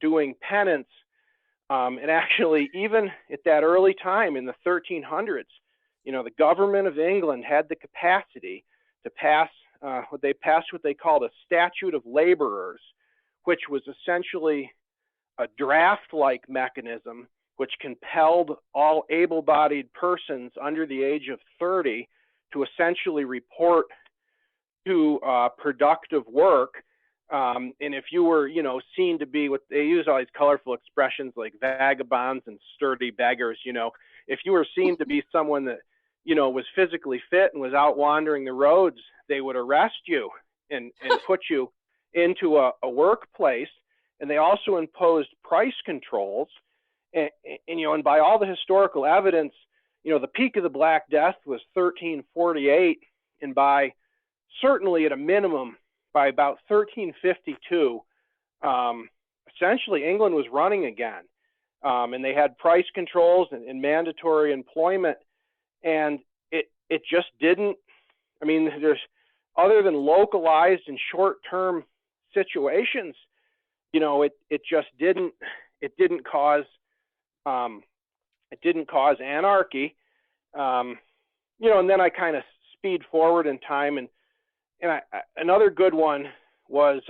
doing penance. And actually, even at that early time in the 1300s, the government of England had the capacity to pass what they called a statute of laborers, which was essentially a draft-like mechanism which compelled all able-bodied persons under the age of 30 to essentially report to productive work. And if you were, seen to be what they use all these colorful expressions like vagabonds and sturdy beggars, if you were seen to be someone that, was physically fit and was out wandering the roads, they would arrest you and put you into a workplace. And they also imposed price controls. And by all the historical evidence, the peak of the Black Death was 1348, and certainly at a minimum, by about 1352, essentially England was running again. And they had price controls and mandatory employment. And it just didn't, there's, other than localized and short-term situations, it just didn't cause anarchy. And then I kind of speed forward in time, and another good one was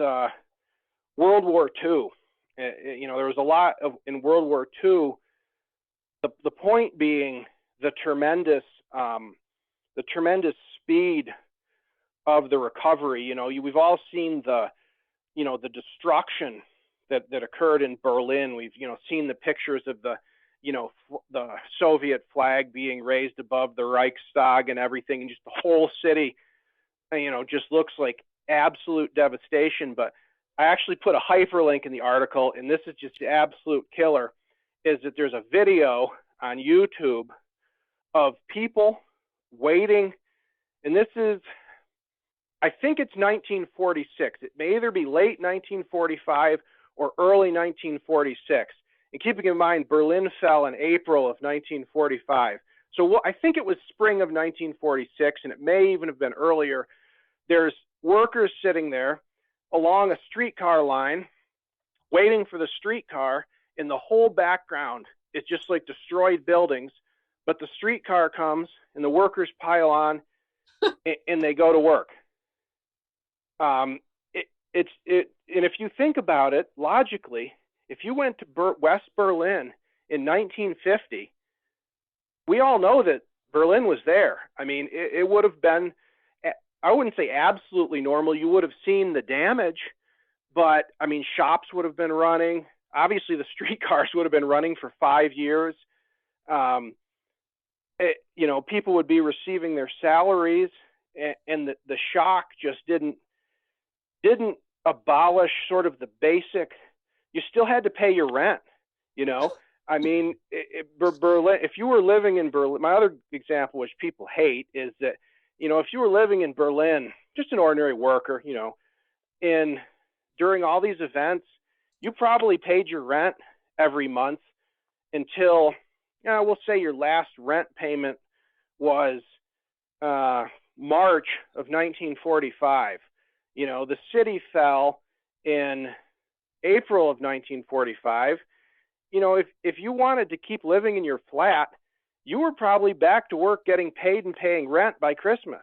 World War II. There was a lot in World War II. The point being the tremendous speed of the recovery. We've all seen the destruction that occurred in Berlin. We've seen the pictures of the Soviet flag being raised above the Reichstag and everything, and just the whole city just looks like absolute devastation. But I actually put a hyperlink in the article, and this is just the absolute killer, is that there's a video on YouTube of people waiting, and this is, I think it's 1946. It may either be late 1945 or early 1946. And keeping in mind, Berlin fell in April of 1945. So I think it was spring of 1946, and it may even have been earlier. There's workers sitting there along a streetcar line, waiting for the streetcar, and the whole background is just like destroyed buildings. But the streetcar comes, and the workers pile on, and they go to work. And if you think about it logically, if you went to West Berlin in 1950, we all know that Berlin was there. It would have been, I wouldn't say absolutely normal. You would have seen the damage, but shops would have been running. Obviously, the streetcars would have been running for 5 years. People would be receiving their salaries, and the shock just didn't abolish sort of the basic. You still had to pay your rent, Berlin, if you were living in Berlin, my other example, which people hate, is that, if you were living in Berlin, just an ordinary worker, during all these events, you probably paid your rent every month until, we'll say your last rent payment was March of 1945. The city fell in April of 1945. If you wanted to keep living in your flat, you were probably back to work getting paid and paying rent by Christmas.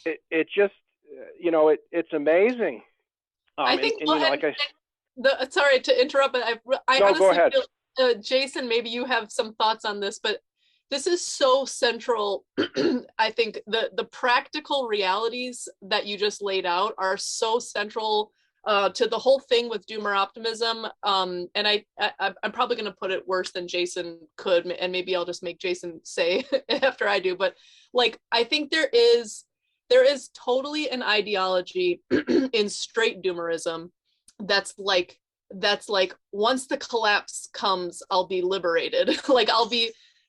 It just, it's amazing. I think, sorry to interrupt, but I no, honestly go ahead. feel, Jason, maybe you have some thoughts on this, but this is so central. I think the practical realities that you just laid out are so central to the whole thing with Doomer Optimism. And I'm probably going to put it worse than Jason could, and maybe I'll just make Jason say after I do. But I think there is totally an ideology in straight Doomerism that's like once the collapse comes, I'll be liberated.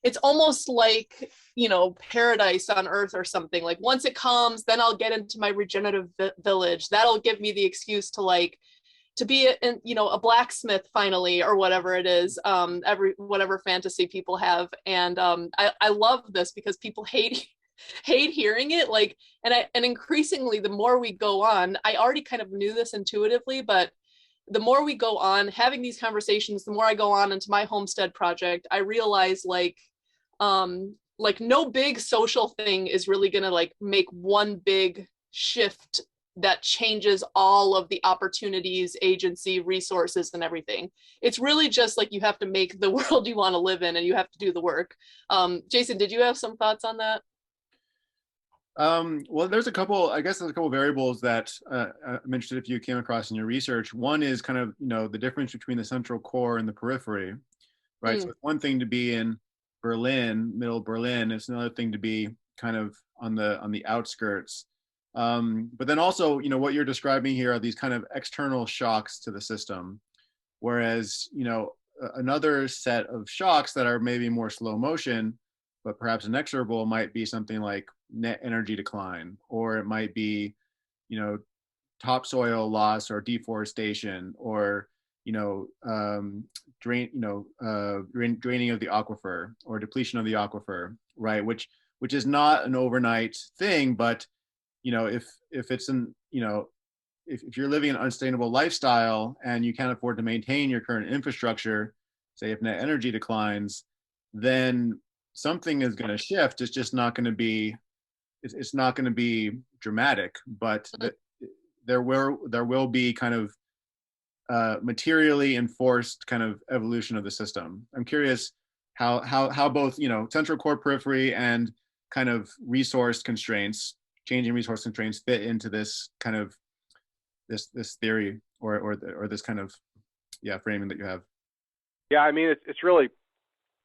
It's almost like, paradise on earth or something. Once it comes, then I'll get into my regenerative village. That'll give me the excuse to be a blacksmith finally, or whatever it is, whatever fantasy people have. And I love this because people hate hate hearing it. Like, and increasingly, the more we go on, I already kind of knew this intuitively, but the more we go on having these conversations, the more I go on into my homestead project, I realize like no big social thing is really going to like make one big shift that changes all of the opportunities, agency, resources, and everything. It's really just like you have to make the world you want to live in, and you have to do the work. Jason, did you have some thoughts on that? Well, there's a couple, I guess there's a couple variables that I'm interested if you came across in your research. One is kind of, the difference between the central core and the periphery, right? So it's one thing to be in Berlin, middle Berlin. It's another thing to be kind of on the outskirts. But then also, what you're describing here are these kind of external shocks to the system. Whereas, another set of shocks that are maybe more slow motion, but perhaps inexorable, might be something like net energy decline, or it might be, topsoil loss or deforestation, or draining of the aquifer or depletion of the aquifer, right? Which is not an overnight thing, but if it's if you're living an unsustainable lifestyle and you can't afford to maintain your current infrastructure, say if net energy declines, then something is going to shift. It's just not going to be, it's not going to be dramatic, but there will be kind of materially enforced kind of evolution of the system. I'm curious how both, central core, periphery, and kind of resource constraints, changing resource constraints, fit into this kind of this theory or this kind of framing that you have. Yeah, I mean, it's really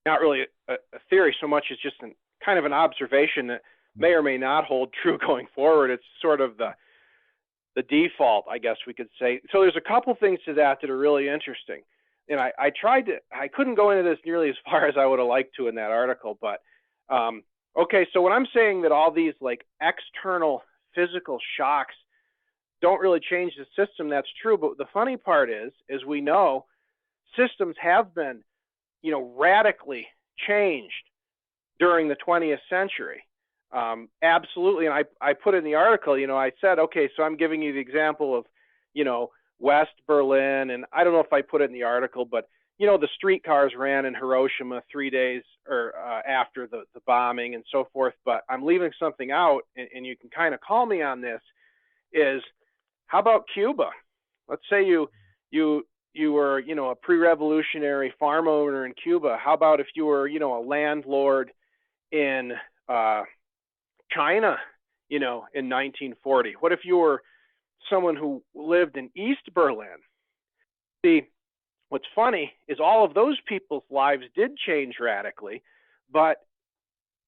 not really a theory so much as just kind of an observation that may or may not hold true going forward. It's sort of the default, I guess we could say. So there's a couple things to that are really interesting. And I couldn't go into this nearly as far as I would have liked to in that article, but okay, so when I'm saying that all these like external physical shocks don't really change the system, that's true. But the funny part is, as we know, systems have been, radically changed during the 20th century. Absolutely. And I put in the article, I said, okay, so I'm giving you the example of, West Berlin. And I don't know if I put it in the article, but, the streetcars ran in Hiroshima 3 days or after the bombing and so forth. But I'm leaving something out, and you can kind of call me on this, is how about Cuba? Let's say you were, a pre-revolutionary farm owner in Cuba. How about if you were, a landlord in China, in 1940? What if you were someone who lived in East Berlin? See, what's funny is all of those people's lives did change radically, but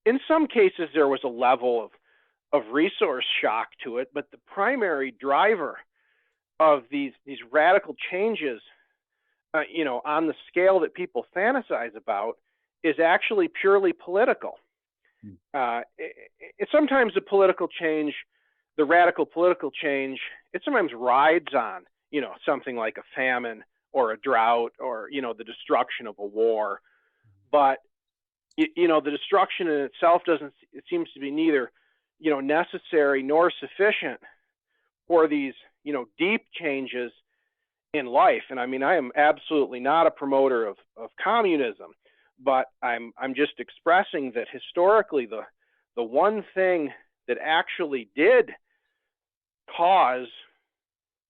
in some cases there was a level of resource shock to it. But the primary driver of these radical changes, on the scale that people fantasize about, is actually purely political. Sometimes the radical political change, it sometimes rides on, something like a famine or a drought or, the destruction of a war. But, the destruction in itself it seems to be neither, necessary nor sufficient for these, deep changes in life. And I mean, I am absolutely not a promoter of communism, but I'm just expressing that historically the one thing that actually did cause,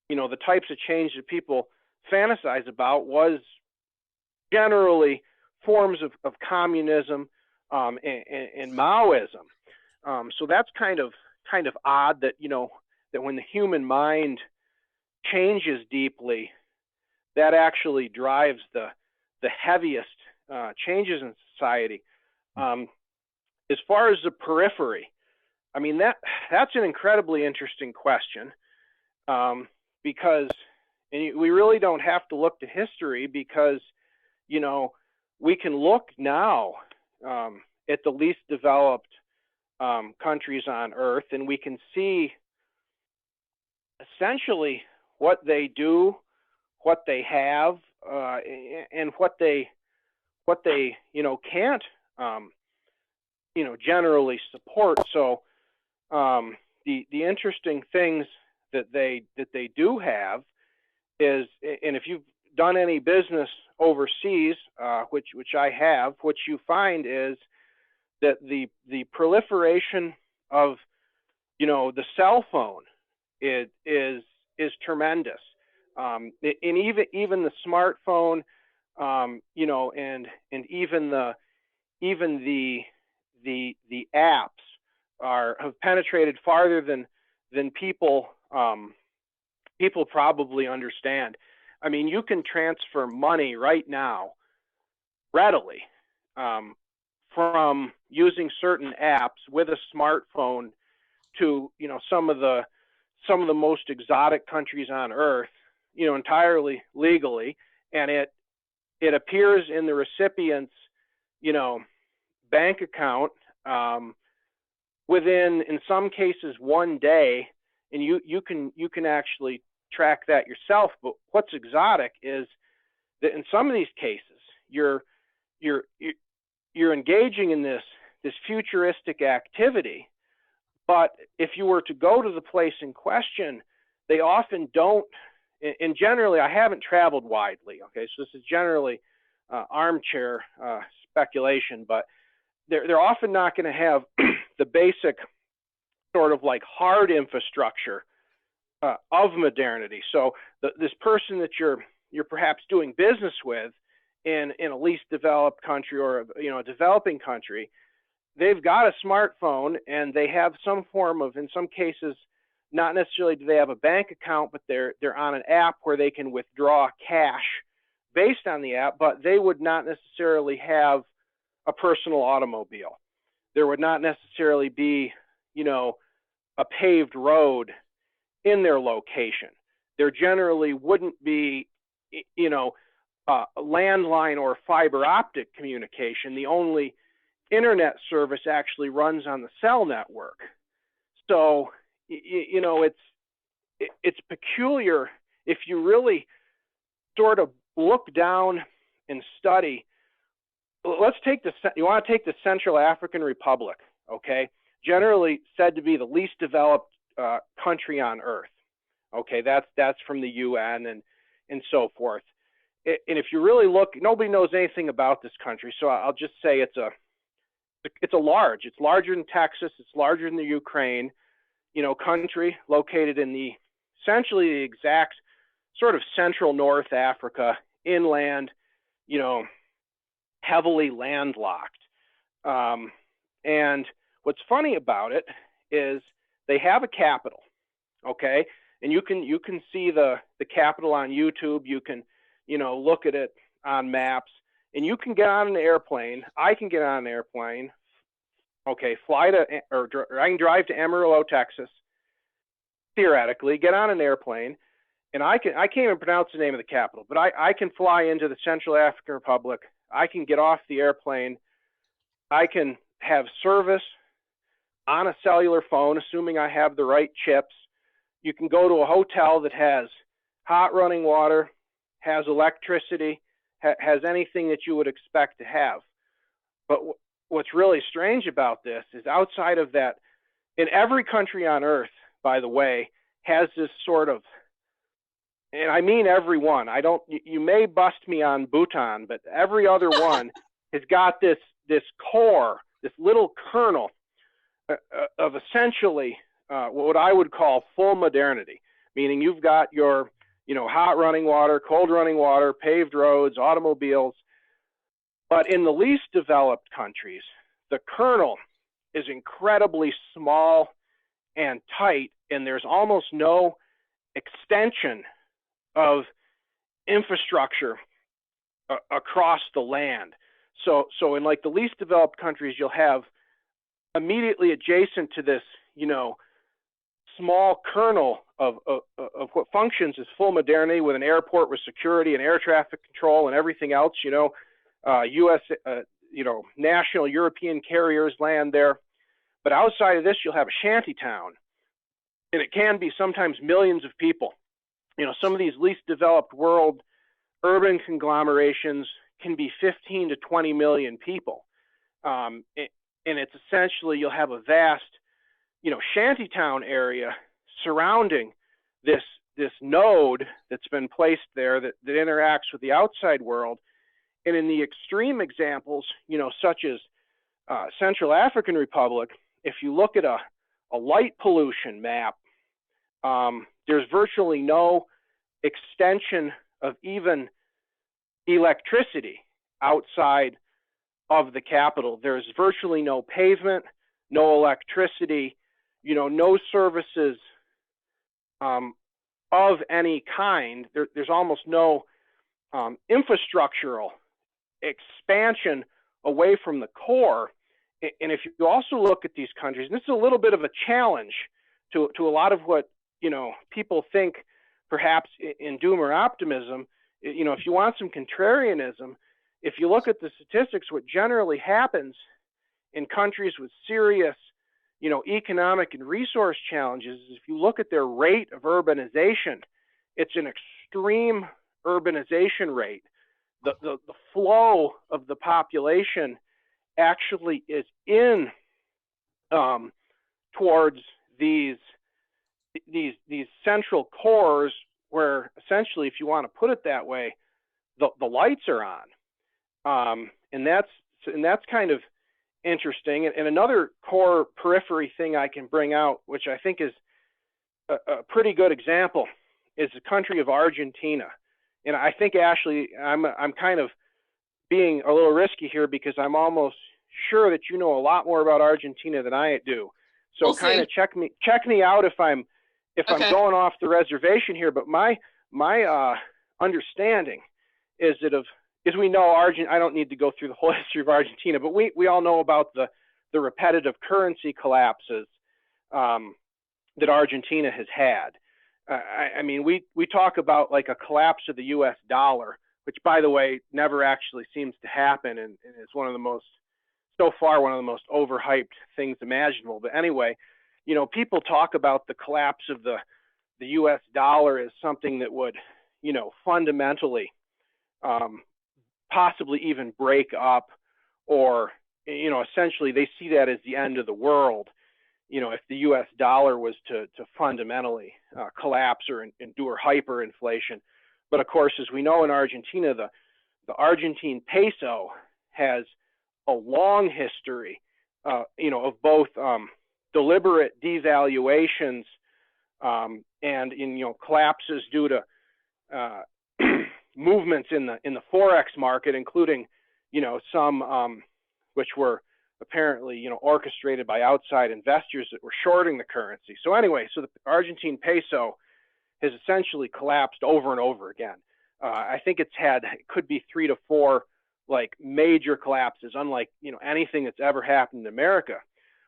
the types of change that people fantasize about was generally forms of communism and Maoism. So that's kind of odd that, that when the human mind changes deeply, that actually drives the heaviest changes in society. As far as the periphery, I mean, that's an incredibly interesting question, because we really don't have to look to history, because, we can look now at the least developed countries on Earth, and we can see essentially what they do, what they have, and what they can't generally support. So the interesting things that they do have is, and if you've done any business overseas, which I have, what you find is that the proliferation of the cell phone is tremendous, and even the smartphone, and even the apps have penetrated farther than people probably understand. I mean, you can transfer money right now readily from using certain apps with a smartphone to some of the most exotic countries on earth, entirely legally, and it appears in the recipient's bank account within, in some cases, 1 day, and you can actually track that yourself. But what's exotic is that in some of these cases you're engaging in this futuristic activity, but if you were to go to the place in question, they often don't. And generally, I haven't traveled widely, okay, so this is generally armchair speculation, but they're often not going to have the basic sort of like hard infrastructure of modernity. So this person that you're perhaps doing business with in a least developed country or a developing country, they've got a smartphone and they have some form of, in some cases, not necessarily do they have a bank account, but they're on an app where they can withdraw cash based on the app, but they would not necessarily have a personal automobile. There would not necessarily be, a paved road in their location. There generally wouldn't be, landline or fiber optic communication. The only internet service actually runs on the cell network. So, it's peculiar if you really sort of look down and study. Let's take you want to take the Central African Republic, okay? Generally said to be the least developed country on earth. Okay, that's from the UN and so forth. And if you really look, nobody knows anything about this country, so I'll just say it's larger than Texas, it's larger than the Ukraine, country located in essentially the exact sort of central North Africa, inland, heavily landlocked. And what's funny about it is they have a capital, okay? And you can see the capital on YouTube. You can, look at it on maps, and you can get on an airplane. I can get on an airplane, okay, or I can drive to Amarillo, Texas, theoretically, get on an airplane, and I can't even pronounce the name of the capital, but I can fly into the Central African Republic. I can get off the airplane. I can have service on a cellular phone, assuming I have the right chips. You can go to a hotel that has hot running water, has electricity, has anything that you would expect to have. But what's really strange about this is outside of that, in every country on earth, by the way, has this sort of, and I mean every one, you may bust me on Bhutan, but every other one has got this core, this little kernel of essentially what I would call full modernity, meaning you've got your, hot running water, cold running water, paved roads, automobiles. But in the least developed countries, the kernel is incredibly small and tight, and there's almost no extension of infrastructure across the land. So in like the least developed countries, you'll have immediately adjacent to this, small kernel of what functions as full modernity, with an airport with security and air traffic control and everything else, U.S., national European carriers land there. But outside of this, you'll have a shanty town, and it can be sometimes millions of people. Some of these least developed world urban conglomerations can be 15 to 20 million people. and it's essentially, you'll have a vast, shantytown area surrounding this node that's been placed there that interacts with the outside world. And in the extreme examples, such as Central African Republic, if you look at a light pollution map, there's virtually no extension of even electricity outside of the capital. There's virtually no pavement, no electricity, no services of any kind. There's almost no infrastructural expansion away from the core. And if you also look at these countries, and this is a little bit of a challenge to a lot of what people think perhaps in Doomer Optimism. If you want some contrarianism, if you look at the statistics, what generally happens in countries with serious economic and resource challenges is, if you look at their rate of urbanization, it's an extreme urbanization rate. The flow of the population actually is in towards these central cores, where essentially, if you want to put it that way, the lights are on, and that's kind of interesting. And another core periphery thing I can bring out, which I think is a pretty good example, is the country of Argentina. And I think, Ashley, I'm kind of being a little risky here, because I'm almost sure that you know a lot more about Argentina than I do. So We'll kind see. of check me out if I'm Okay. I'm going off the reservation here. But my understanding is that as we know, I don't need to go through the whole history of Argentina, but we all know about the repetitive currency collapses that Argentina has had. I mean, we talk about like a collapse of the U.S. dollar, which, by the way, never actually seems to happen, and is so far one of the most overhyped things imaginable. But anyway, people talk about the collapse of the U.S. dollar as something that would, fundamentally, possibly even break up, or, essentially they see that as the end of the world. If the U.S. dollar was to fundamentally collapse or endure hyperinflation. But of course, as we know in Argentina, the Argentine peso has a long history, of both deliberate devaluations and collapses due to movements in the forex market, including some which were apparently orchestrated by outside investors that were shorting the currency. So anyway, so the Argentine peso has essentially collapsed over and over again. I think it could be 3 to 4 like major collapses, unlike anything that's ever happened in America.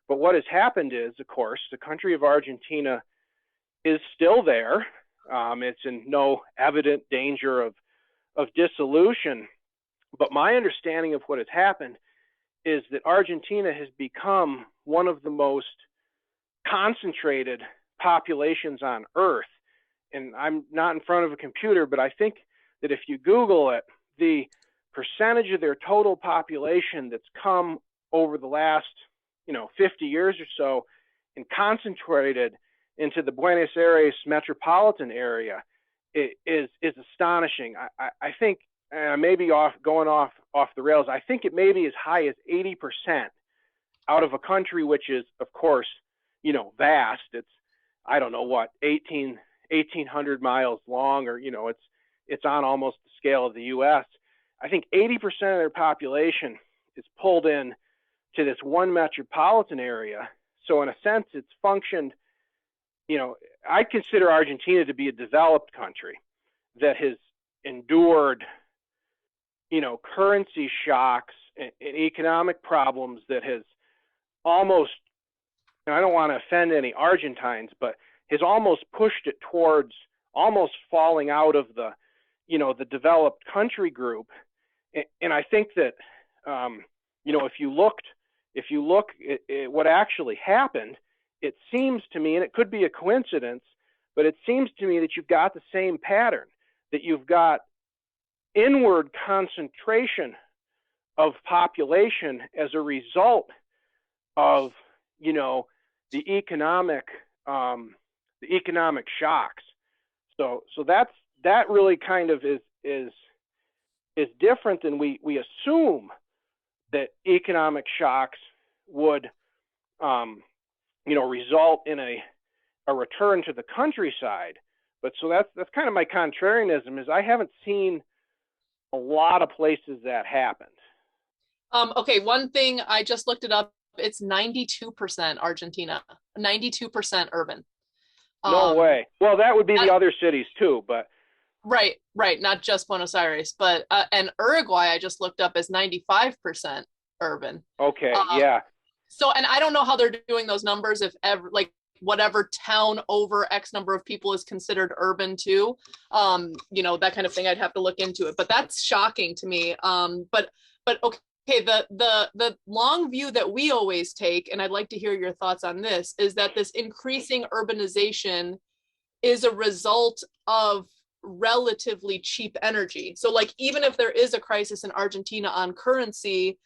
But what has happened is, of course, the country of Argentina is still there. It's in no evident danger of dissolution. But my understanding of what has happened is that Argentina has become one of the most concentrated populations on Earth. And I'm not in front of a computer, but I think that if you Google it, the percentage of their total population that's come over the last 50 years or so and concentrated into the Buenos Aires metropolitan area is astonishing. I think maybe going off the rails. I think it may be as high as 80% out of a country which is, of course, vast. It's, I don't know what, 1,800 miles long, or it's on almost the scale of the U.S. I think 80% of their population is pulled in to this one metropolitan area. So in a sense, it's functioned. I consider Argentina to be a developed country that has endured currency shocks and economic problems that has almost, and I don't want to offend any Argentines, but has almost pushed it towards almost falling out of the developed country group. And I think that, if you look at what actually happened, it seems to me, and it could be a coincidence, but it seems to me that you've got the same pattern, that you've got inward concentration of population as a result of, the economic shocks. So that really kind of is different than we assume that economic shocks would, result in a return to the countryside. But so that's kind of my contrarianism, is I haven't seen a lot of places that happened. Okay, one thing, I just looked it up. It's 92% Argentina, 92% urban. No way. Well, that would be the other cities too, but right, not just Buenos Aires, but and Uruguay I just looked up as 95% urban. Okay, yeah. So, and I don't know how they're doing those numbers, if ever, like, whatever town over X number of people is considered urban too. That kind of thing, I'd have to look into it, but that's shocking to me. But okay, the long view that we always take, and I'd like to hear your thoughts on this, is that this increasing urbanization is a result of relatively cheap energy. So like, even if there is a crisis in Argentina on currency,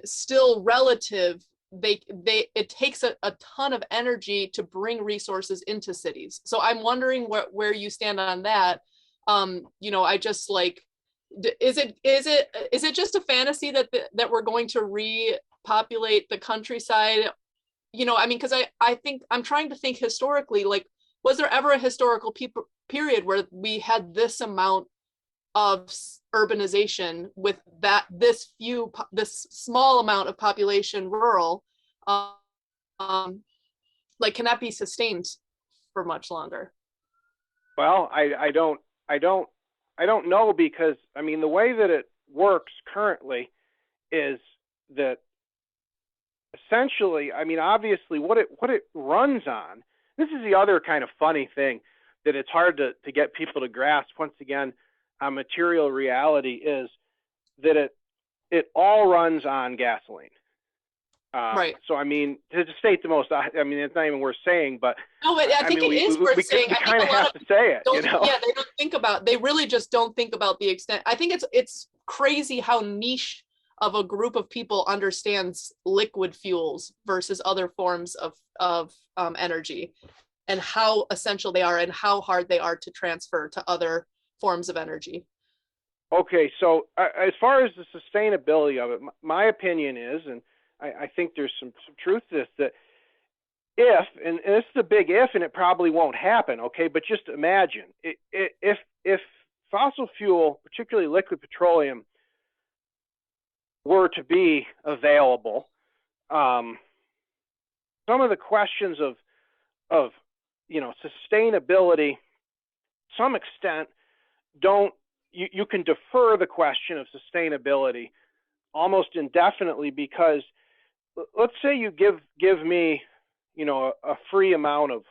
still relative, it takes a ton of energy to bring resources into cities. So I'm wondering where you stand on that. I just like, is it just a fantasy that we're going to repopulate the countryside? Because I think I'm trying to think historically, like, was there ever a historical period where we had this amount of urbanization with this small amount of population rural? Like, can that be sustained for much longer? Well, I don't know, because the way that it works currently is that essentially, obviously what it runs on. This is the other kind of funny thing that it's hard to get people to grasp. Once again, on material reality, is that it all runs on gasoline. Right. So to state the most, it's not even worth saying, but no, but I think it is worth saying. We kind of have to say it, Yeah, they don't think about. They really just don't think about the extent. I think it's crazy how niche of a group of people understands liquid fuels versus other forms of energy, and how essential they are and how hard they are to transfer to other forms of energy. Okay, so as far as the sustainability of it, my opinion is, and I think there's some truth to this, that if, and this is a big if, and it probably won't happen, okay, but just imagine, if fossil fuel, particularly liquid petroleum, were to be available, some of the questions of sustainability, to some extent, you can defer the question of sustainability almost indefinitely, because let's say you give me a free amount of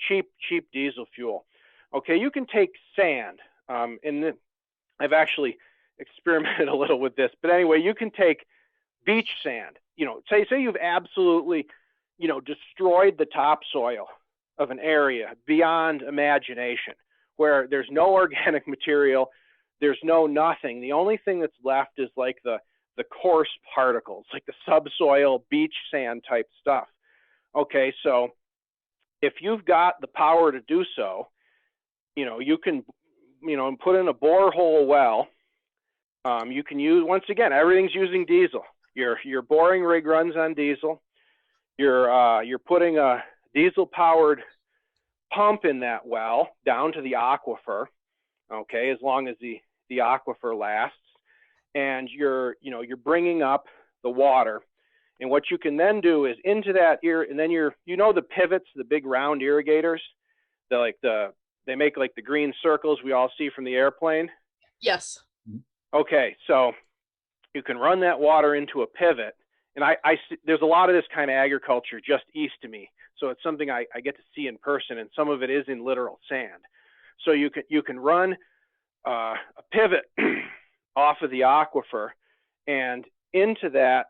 cheap diesel fuel. Okay, you can take sand, and I've actually experimented a little with this, but anyway, you can take beach sand. Say you've absolutely destroyed the topsoil of an area beyond imagination, where there's no organic material, there's no nothing. The only thing that's left is like the coarse particles, like the subsoil beach sand type stuff. Okay, so if you've got the power to do so, you can, put in a borehole well. You can use, once again, everything's using diesel. Your boring rig runs on diesel. You're putting a diesel powered pump in that well down to the aquifer, okay, as long as the aquifer lasts, and you're bringing up the water. And what you can then do is into that and then the pivots, the big round irrigators, they make like the green circles we all see from the airplane. Yes. Okay, so you can run that water into a pivot, and I see, there's a lot of this kind of agriculture just east of me, so it's something I get to see in person, and some of it is in literal sand. So you can run a pivot off of the aquifer, and into that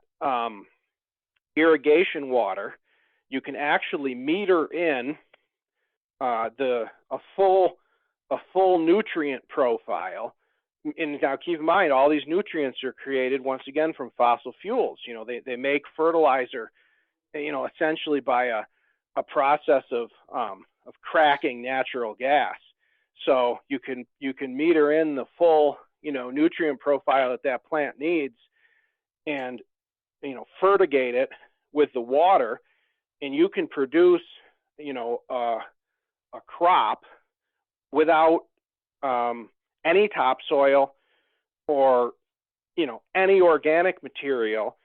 irrigation water, you can actually meter in a full nutrient profile and now keep in mind, all these nutrients are created once again from fossil fuels. They make fertilizer, essentially by a process of cracking natural gas. So you can meter in the full, nutrient profile that plant needs, and fertigate it with the water, and you can produce, a crop without any topsoil or any organic material.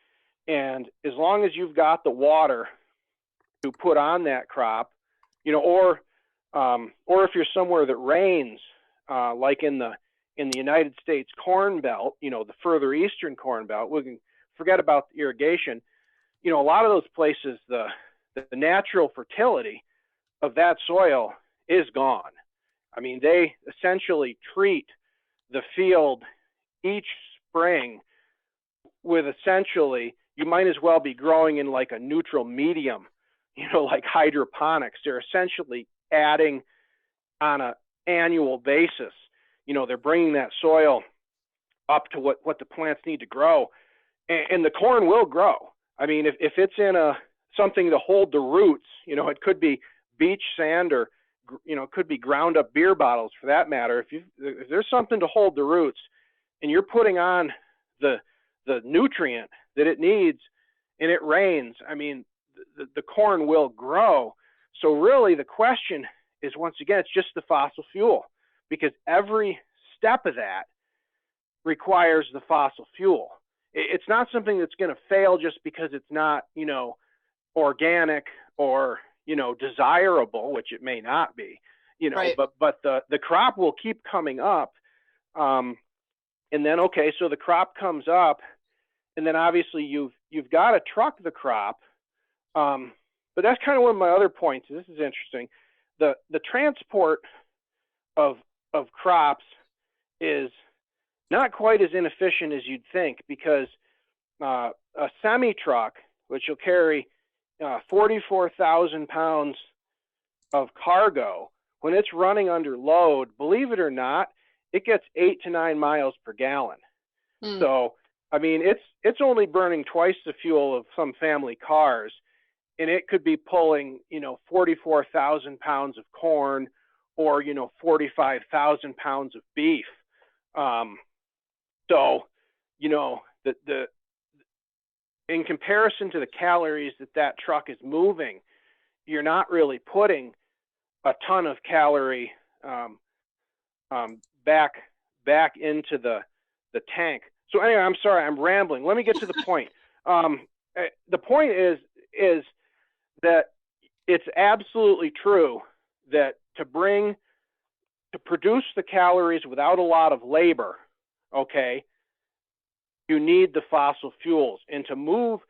And as long as you've got the water to put on that crop, or if you're somewhere that rains, like in the United States Corn Belt, the further eastern Corn Belt, we can forget about the irrigation. A lot of those places, the natural fertility of that soil is gone. I mean, they essentially treat the field each spring with, essentially, you might as well be growing in like a neutral medium, like hydroponics. They're essentially adding on an annual basis. They're bringing that soil up to what the plants need to grow, and the corn will grow. I mean, if it's in something to hold the roots, it could be beach sand, or it could be ground up beer bottles for that matter. If there's something to hold the roots, and you're putting on the nutrient that it needs, and it rains, I mean, the corn will grow. So really the question is, once again, it's just the fossil fuel, because every step of that requires the fossil fuel. It's not something that's going to fail just because it's not, organic or, desirable, which it may not be, right. but the crop will keep coming up. And then, okay, so the crop comes up, and then obviously you've got to truck the crop. But that's kind of one of my other points. This is interesting. The transport of crops is not quite as inefficient as you'd think, because a semi truck, which will carry 44,000 pounds of cargo, when it's running under load, believe it or not, it gets 8 to 9 miles per gallon. So, I mean, it's only burning twice the fuel of some family cars, and it could be pulling, 44,000 pounds of corn, or, 45,000 pounds of beef. So, in comparison to the calories that truck is moving, you're not really putting a ton of calorie back into the tank. So anyway, I'm sorry, I'm rambling. Let me get to the point. The point is that it's absolutely true that to produce the calories without a lot of labor, okay, you need the fossil fuels. And to move,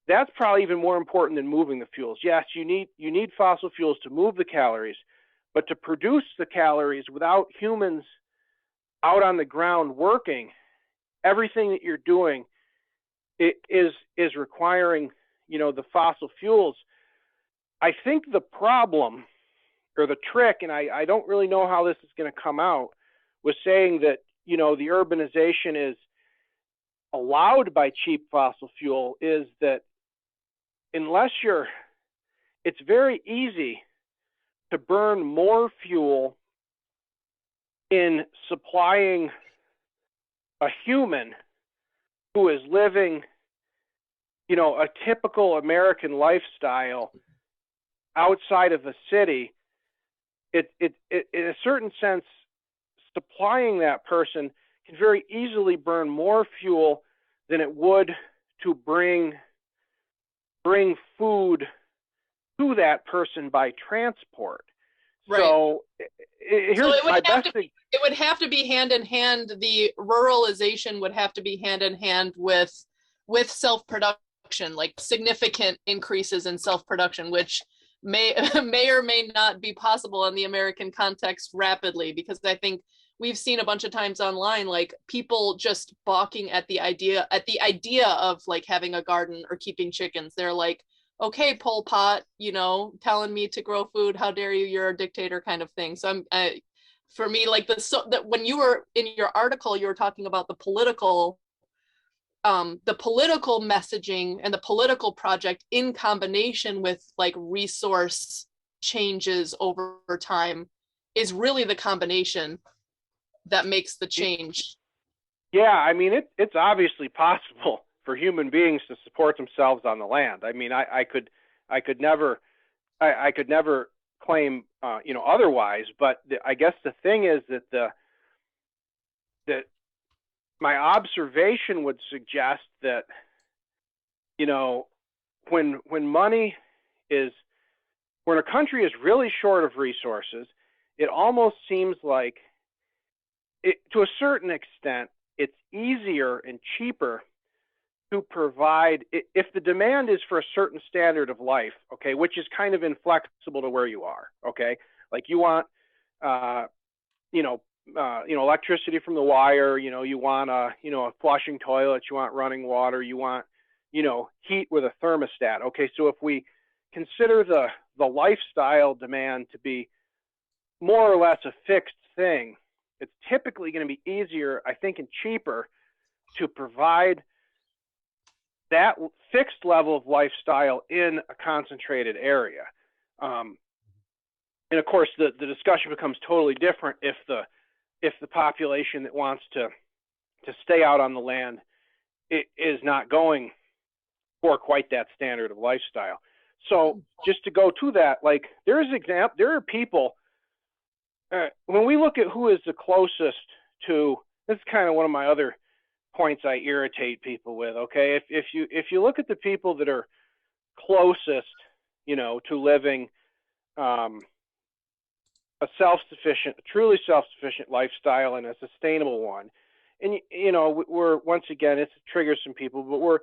that's probably even more important than moving the fuels. Yes, you need fossil fuels to move the calories, but to produce the calories without humans out on the ground working, everything that you're doing is requiring, the fossil fuels. I think the problem, or the trick, and I don't really know how this is going to come out, was saying that, the urbanization is allowed by cheap fossil fuel, is that it's very easy to burn more fuel in supplying a human who is living, a typical American lifestyle outside of a city. It in a certain sense, supplying that person can very easily burn more fuel than it would to bring food to that person by transport. Right. So here's my best thing. It would have to be hand in hand. The ruralization would have to be hand in hand with self-production, like significant increases in self-production, which may or may not be possible in the American context rapidly, because I think we've seen a bunch of times online, like people just balking at the idea of like having a garden or keeping chickens. They're like, okay, Pol Pot, telling me to grow food, how dare you, you're a dictator, kind of thing. So for me, like that when you were in your article, you were talking about the political messaging and the political project in combination with like resource changes over time is really the combination that makes the change. Yeah, I mean, it's obviously possible for human beings to support themselves on the land. I mean, I could never claim otherwise. But I guess the thing is that my observation would suggest that when a country is really short of resources, it almost seems like to a certain extent it's easier and cheaper to provide, if the demand is for a certain standard of life, okay, which is kind of inflexible to where you are, okay, like you want electricity from the wire, you want a flushing toilet, you want running water, you want heat with a thermostat. Okay, so if we consider the lifestyle demand to be more or less a fixed thing, it's typically going to be easier, I think, and cheaper to provide that fixed level of lifestyle in a concentrated area. And of course, the discussion becomes totally different if the population that wants to stay out on the land is not going for quite that standard of lifestyle. So just to go to that, like there are people, when we look at who is the closest to, this is kind of one of my other points I irritate people with, okay? If you look at the people that are closest, to living a truly self-sufficient lifestyle and a sustainable one, and we're, once again, it triggers some people, but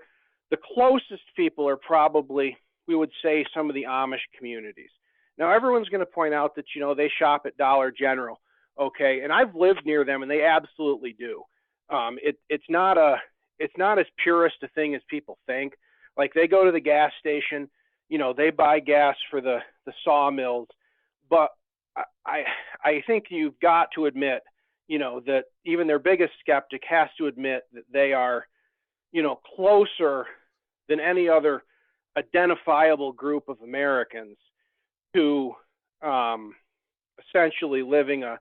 the closest people are probably, we would say, some of the Amish communities. Now everyone's going to point out that they shop at Dollar General, okay, and I've lived near them, and they absolutely do. It's not as purist a thing as people think. Like they go to the gas station, they buy gas for the sawmills, but I think you've got to admit, that even their biggest skeptic has to admit that they are, closer than any other identifiable group of Americans to essentially living a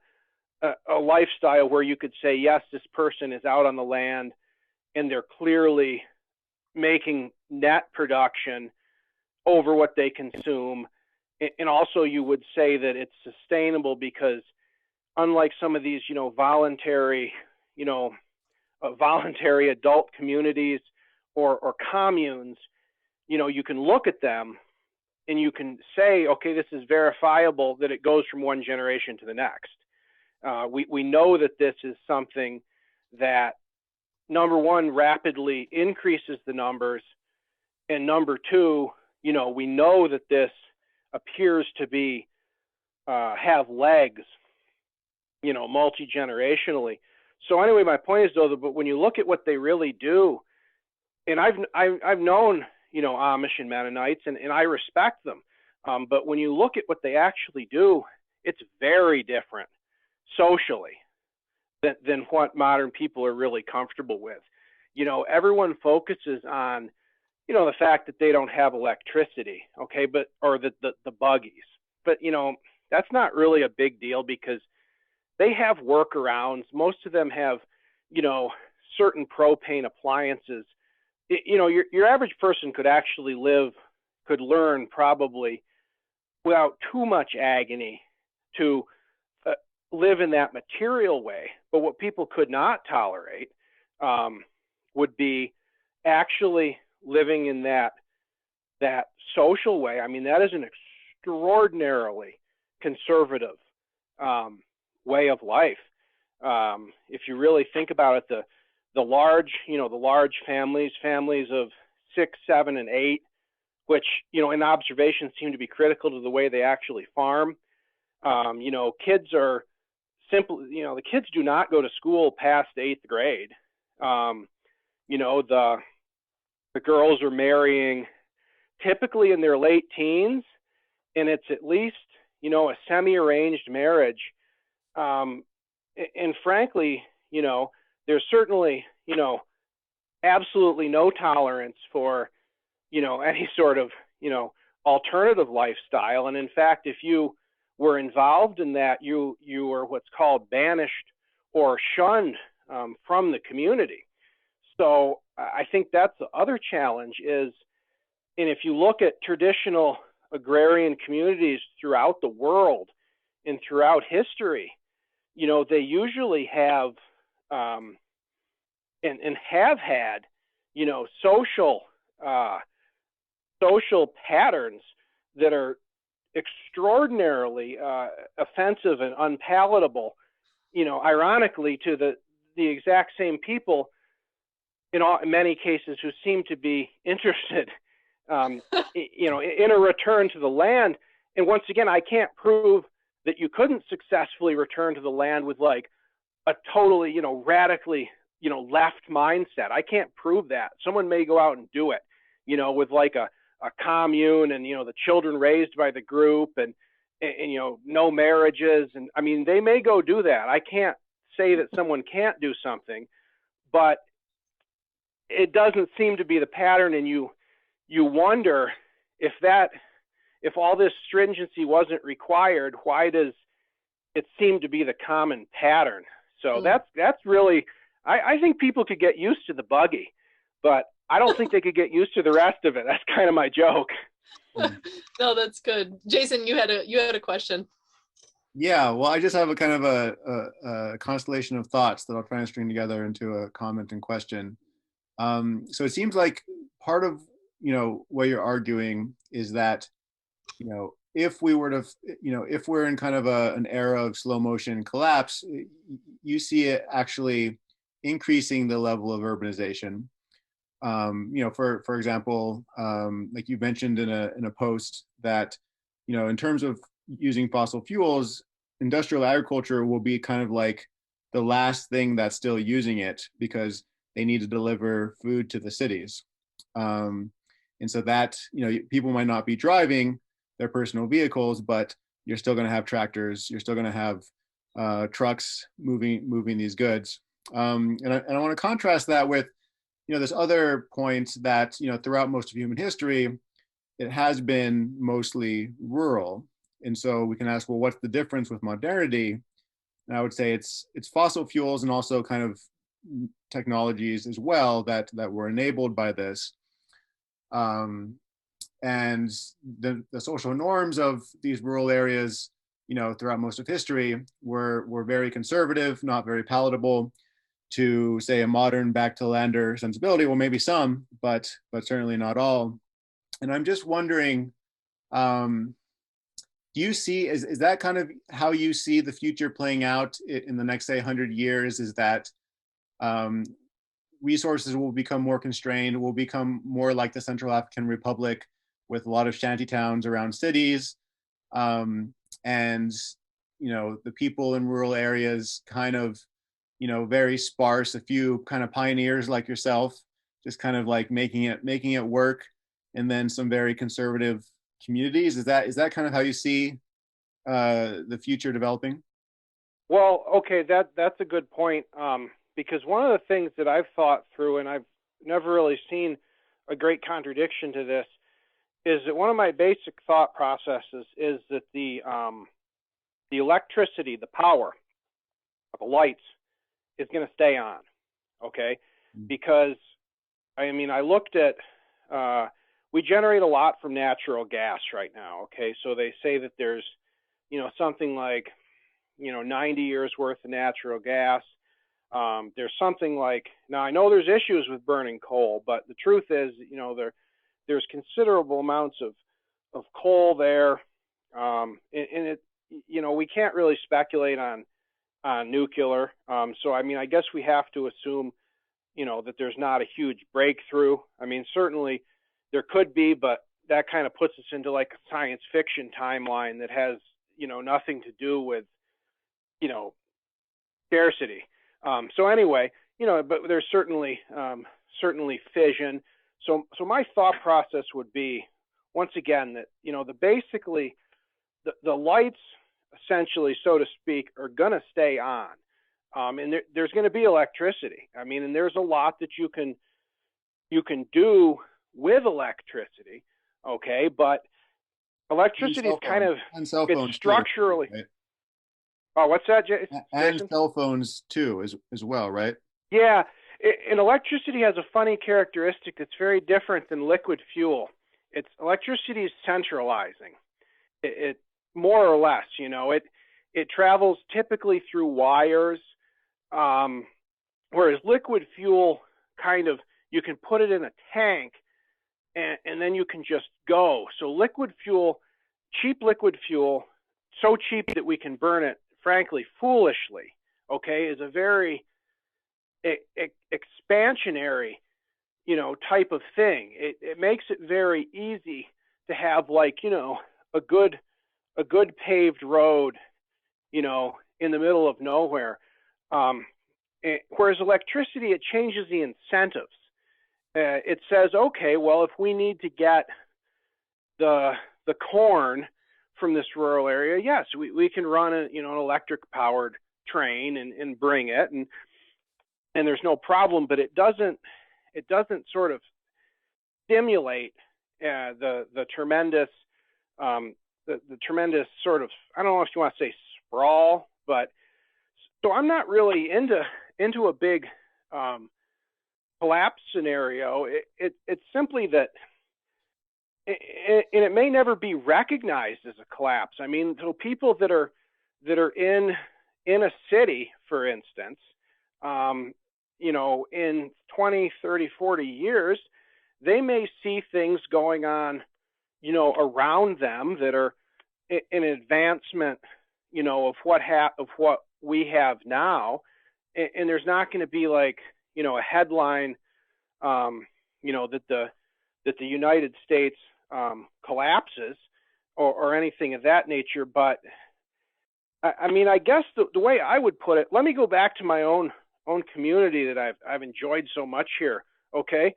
lifestyle where you could say, yes, this person is out on the land and they're clearly making net production over what they consume. And also you would say that it's sustainable because unlike some of these, voluntary adult communities or communes, you can look at them and you can say, okay, this is verifiable that it goes from one generation to the next. We know that this is something that, number one, rapidly increases the numbers, and number two, we know that this appears to be have legs, multi-generationally. So anyway, my point is though, but when you look at what they really do, and I've known Amish and Mennonites, and I respect them, but when you look at what they actually do, it's very different socially than what modern people are really comfortable with. Everyone focuses on the fact that they don't have electricity, okay, or the buggies, but that's not really a big deal because they have workarounds. Most of them have certain propane appliances. Your average person could learn probably without too much agony to live in that material way. But what people could not tolerate would be actually living in that social way. I mean, that is an extraordinarily conservative way of life. If you really think about it, the large families of 6, 7, and 8, which in observation seem to be critical to the way they actually farm. Kids are simple. The kids do not go to school past 8th grade. The girls are marrying typically in their late teens, and it's at least a semi-arranged marriage And frankly, there's certainly, absolutely no tolerance for, any sort of, alternative lifestyle. And in fact, if you were involved in that, you were what's called banished or shunned from the community. So I think that's the other challenge is, and if you look at traditional agrarian communities throughout the world and throughout history, they usually have and have had, social patterns that are extraordinarily offensive and unpalatable, ironically to the exact same people in many cases who seem to be interested, in a return to the land. And once again, I can't prove that you couldn't successfully return to the land with like a totally, radically, left mindset. I can't prove that. Someone may go out and do it, with like a commune and, the children raised by the group and no marriages. And I mean, they may go do that. I can't say that someone can't do something, but it doesn't seem to be the pattern. And you wonder if all this stringency wasn't required, why does it seem to be the common pattern? So that's really, I think people could get used to the buggy, but I don't think they could get used to the rest of it. That's kind of my joke. No, that's good. Jason, you had a question. Yeah, well, I just have a kind of a constellation of thoughts that I'll try and string together into a comment and question. So it seems like part of what you're arguing is that if we were to if we're in kind of an era of slow motion collapse, you see it actually increasing the level of urbanization. For example, like you mentioned in a post that in terms of using fossil fuels, industrial agriculture will be kind of like the last thing that's still using it because they need to deliver food to the cities. And so that, people might not be driving their personal vehicles, but you're still going to have tractors, you're still going to have trucks moving these goods. And I want to contrast that with, this other point that, throughout most of human history, it has been mostly rural. And so we can ask, well, what's the difference with modernity? And I would say it's fossil fuels and also kind of technologies as well that were enabled by this. And the social norms of these rural areas, throughout most of history were very conservative, not very palatable to, say, a modern back-to-lander sensibility. Well, maybe some, but certainly not all. And I'm just wondering, do you see, is that kind of how you see the future playing out in the next, say, 100 years? Is that resources will become more constrained, will become more like the Central African Republic with a lot of shanty towns around cities, and the people in rural areas kind of very sparse, a few kind of pioneers like yourself, just kind of like making it work, and then some very conservative communities. Is that kind of how you see the future developing? Well, okay, that's a good point, because one of the things that I've thought through, and I've never really seen a great contradiction to this, is that one of my basic thought processes is that the electricity, the power of the lights is going to stay on, okay? Because, I mean, I looked at, we generate a lot from natural gas right now, okay? So they say that there's, something like, 90 years worth of natural gas. There's something like, now I know there's issues with burning coal, but the truth is, there's considerable amounts of coal there. And it, we can't really speculate on nuclear. So, I mean, I guess we have to assume, that there's not a huge breakthrough. I mean, certainly there could be, but that kind of puts us into like a science fiction timeline that has, nothing to do with, scarcity. So anyway, but there's certainly fission. So my thought process would be, once again, that, basically the lights essentially, so to speak, are going to stay on. And there's going to be electricity. I mean, and there's a lot that you can do with electricity, okay? But electricity is kind of, it's structurally. Too, right? Oh, what's that, Jason? And cell phones too, as well, right? Yeah, and electricity has a funny characteristic that's very different than liquid fuel. Electricity is centralizing. It more or less, you know, it travels typically through wires, whereas liquid fuel kind of, you can put it in a tank and then you can just go. So liquid fuel, cheap liquid fuel, so cheap that we can burn it, frankly, foolishly, okay, is a very expansionary, you know, type of thing. It makes it very easy to have, like, you know, a good paved road, you know, in the middle of nowhere. Whereas electricity, it changes the incentives. It says, okay, well, if we need to get the corn from this rural area, yes, we can run an electric powered train and bring it, and there's no problem. But it doesn't sort of stimulate the tremendous the tremendous sort of, I don't know if you want to say sprawl, but so I'm not really into a big collapse scenario. It's simply that, and it may never be recognized as a collapse. I mean, so people that are in a city, for instance, you know, in 20, 30, 40 years, they may see things going on, you know, around them that are an advancement, you know, of what we have now, and there's not going to be, like, you know, a headline, you know, that the United States collapses or anything of that nature. But I mean, I guess the way I would put it, let me go back to my own community that I've enjoyed so much here. Okay,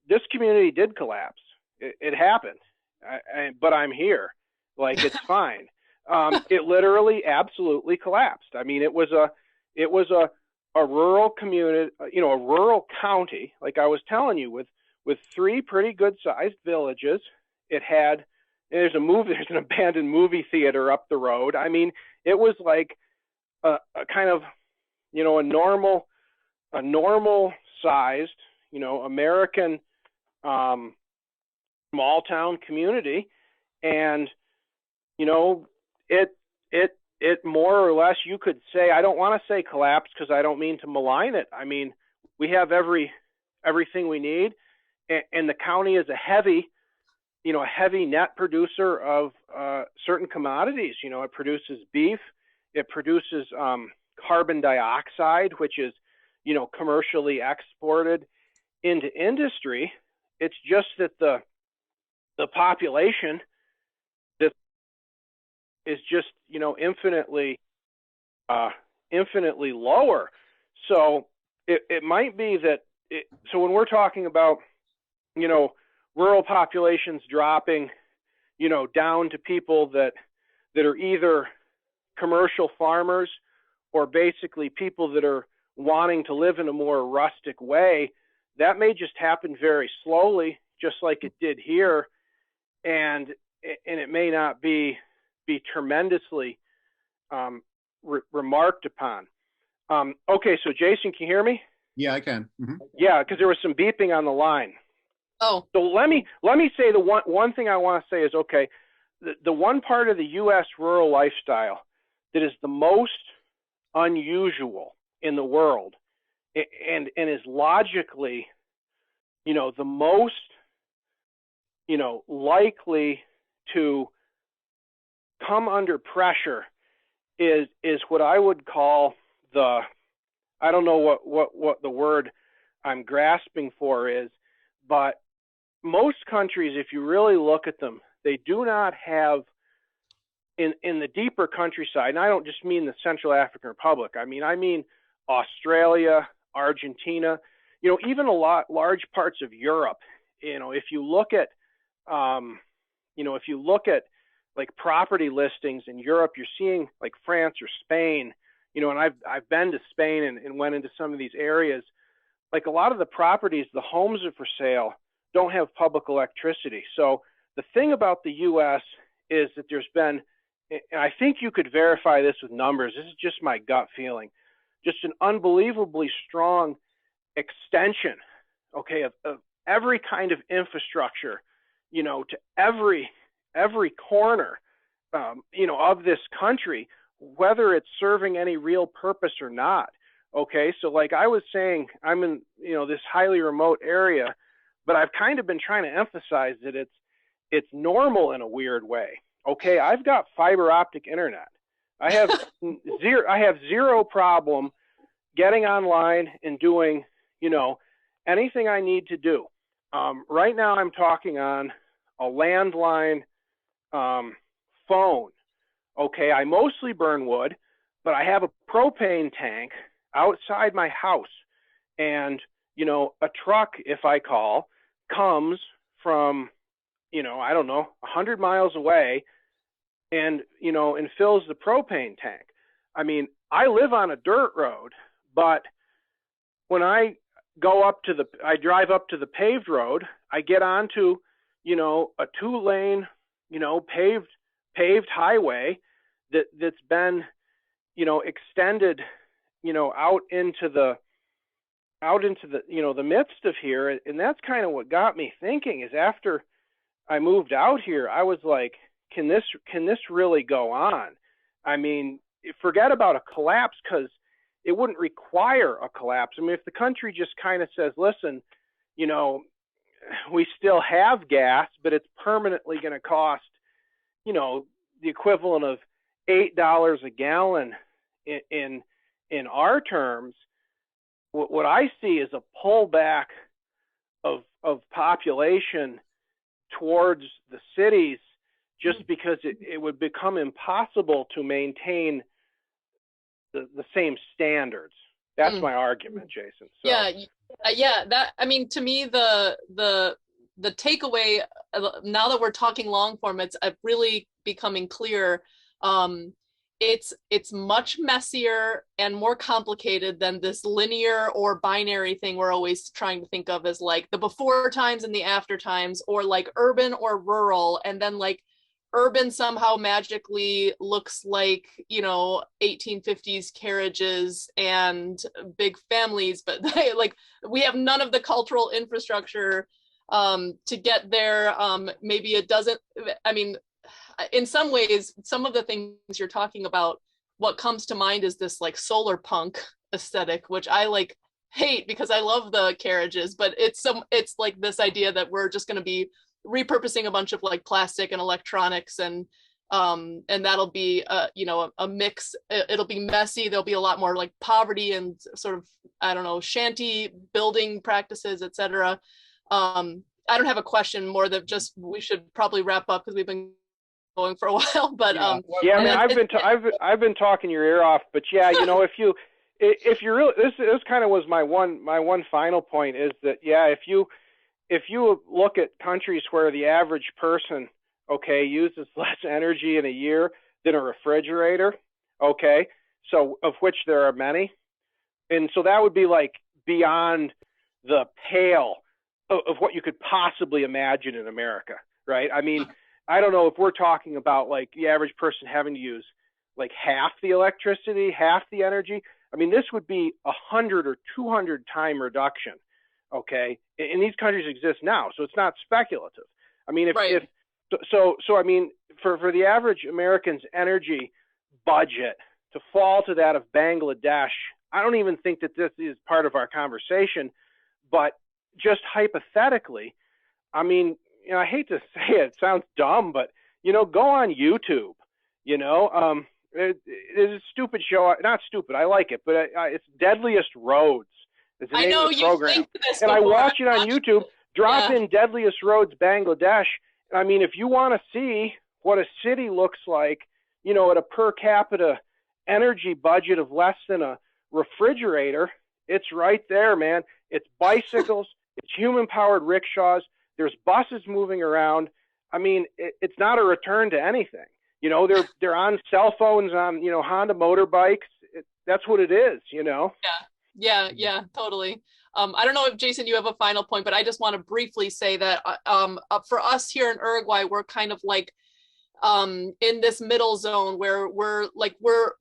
this community did collapse. It happened, but I'm here. Like, it's fine. It literally, absolutely collapsed. I mean, it was a rural community, you know, a rural county, like I was telling you, with 3 pretty good sized villages. There's an abandoned movie theater up the road. I mean, it was like a kind of, you know, a normal sized, you know, American small town community. And, you know, it more or less, you could say, I don't want to say collapse because I don't mean to malign it. I mean, we have everything we need, and the county is a heavy net producer of certain commodities. You know, it produces beef, it produces carbon dioxide, which is, you know, commercially exported into industry. It's just that the population that is just, you know, infinitely lower. So it might be that so when we're talking about, you know, rural populations dropping, you know, down to people that are either commercial farmers or basically people that are wanting to live in a more rustic way, that may just happen very slowly, just like it did here, and it may not be tremendously remarked upon. Okay, so Jason, can you hear me? Yeah, I can. Mm-hmm. Yeah, because there was some beeping on the line. Oh. So let me say the one thing I want to say is, okay, the one part of the U.S. rural lifestyle that is the most unusual in the world, and is logically, you know, the most, you know, likely to come under pressure is what I would call I don't know what the word I'm grasping for is, but most countries, if you really look at them, they do not have, in the deeper countryside, and I don't just mean the Central African Republic, I mean Australia, Argentina, you know, even large parts of Europe. You know, if you look at like property listings in Europe. You're seeing like France or Spain, you know, and I've been to Spain and went into some of these areas. Like a lot of the properties, the homes are for sale, don't have public electricity. So the thing about the U.S. is that there's been, and I think you could verify this with numbers, this is just my gut feeling, just an unbelievably strong extension, okay, of every kind of infrastructure, you know, to every corner, you know, of this country, whether it's serving any real purpose or not. Okay, so like I was saying, I'm in, you know, this highly remote area, but I've kind of been trying to emphasize that it's normal in a weird way. Okay, I've got fiber optic internet. I have zero problem getting online and doing, you know, anything I need to do. Right now I'm talking on a landline phone. Okay, I mostly burn wood, but I have a propane tank outside my house, and you know, a truck, if I call, comes from, you know, I don't know, 100 miles away, and you know, and fills the propane tank. I mean, I live on a dirt road, but when I drive up to the paved road, I get onto, you know, a 2-lane, you know, paved highway that's been, you know, extended, you know, out into the, you know, the midst of here. And that's kind of what got me thinking, is after I moved out here, I was like, can this really go on? I mean, forget about a collapse, because it wouldn't require a collapse. I mean, if the country just kind of says, listen, you know, we still have gas, but it's permanently going to cost, you know, the equivalent of $8 a gallon in our terms, what I see is a pullback of population towards the cities, just because it would become impossible to maintain the same standards. That's my argument, Jason. So. Yeah. That, I mean, to me, the takeaway, now that we're talking long form, it's really becoming clear. It's much messier and more complicated than this linear or binary thing we're always trying to think of as like the before times and the after times, or like urban or rural, and then like urban somehow magically looks like, you know, 1850s carriages and big families, but like we have none of the cultural infrastructure to get there. Maybe it doesn't, I mean, in some ways, some of the things you're talking about, what comes to mind is this like solar punk aesthetic, which I like hate because I love the carriages, but it's like this idea that we're just going to be repurposing a bunch of like plastic and electronics, and that'll be you know, a mix. It'll be messy. There'll be a lot more like poverty and sort of, I don't know, shanty building practices, etc. I don't have a question more than just we should probably wrap up because we've been going for a while, but I mean, I've been talking your ear off, but yeah, you know, if you really, this kind of was my one final point, is that yeah, if you look at countries where the average person, okay, uses less energy in a year than a refrigerator, okay, so of which there are many, and so that would be like beyond the pale of what you could possibly imagine in America, right? I mean, I don't know if we're talking about like the average person having to use like half the electricity, half the energy. I mean, this would be 100 or 200 time reduction. Okay. And these countries exist now, so it's not speculative. I mean, so I mean, for the average American's energy budget to fall to that of Bangladesh, I don't even think that this is part of our conversation, but just hypothetically, I mean, you know, I hate to say it, it sounds dumb, but, you know, go on YouTube, you know, it's a stupid show, not stupid, I like it, but it's Deadliest Roads. Is the name of the program. And I watch it on YouTube, drop in Deadliest Roads Bangladesh. I mean, if you want to see what a city looks like, you know, at a per capita energy budget of less than a refrigerator, it's right there, man. It's bicycles, it's human-powered rickshaws, there's buses moving around. I mean, it's not a return to anything. You know, they're on cell phones, on, you know, Honda motorbikes. That's what it is, you know? Yeah, totally. I don't know if Jason, you have a final point, but I just want to briefly say that for us here in Uruguay, we're kind of like in this middle zone where we're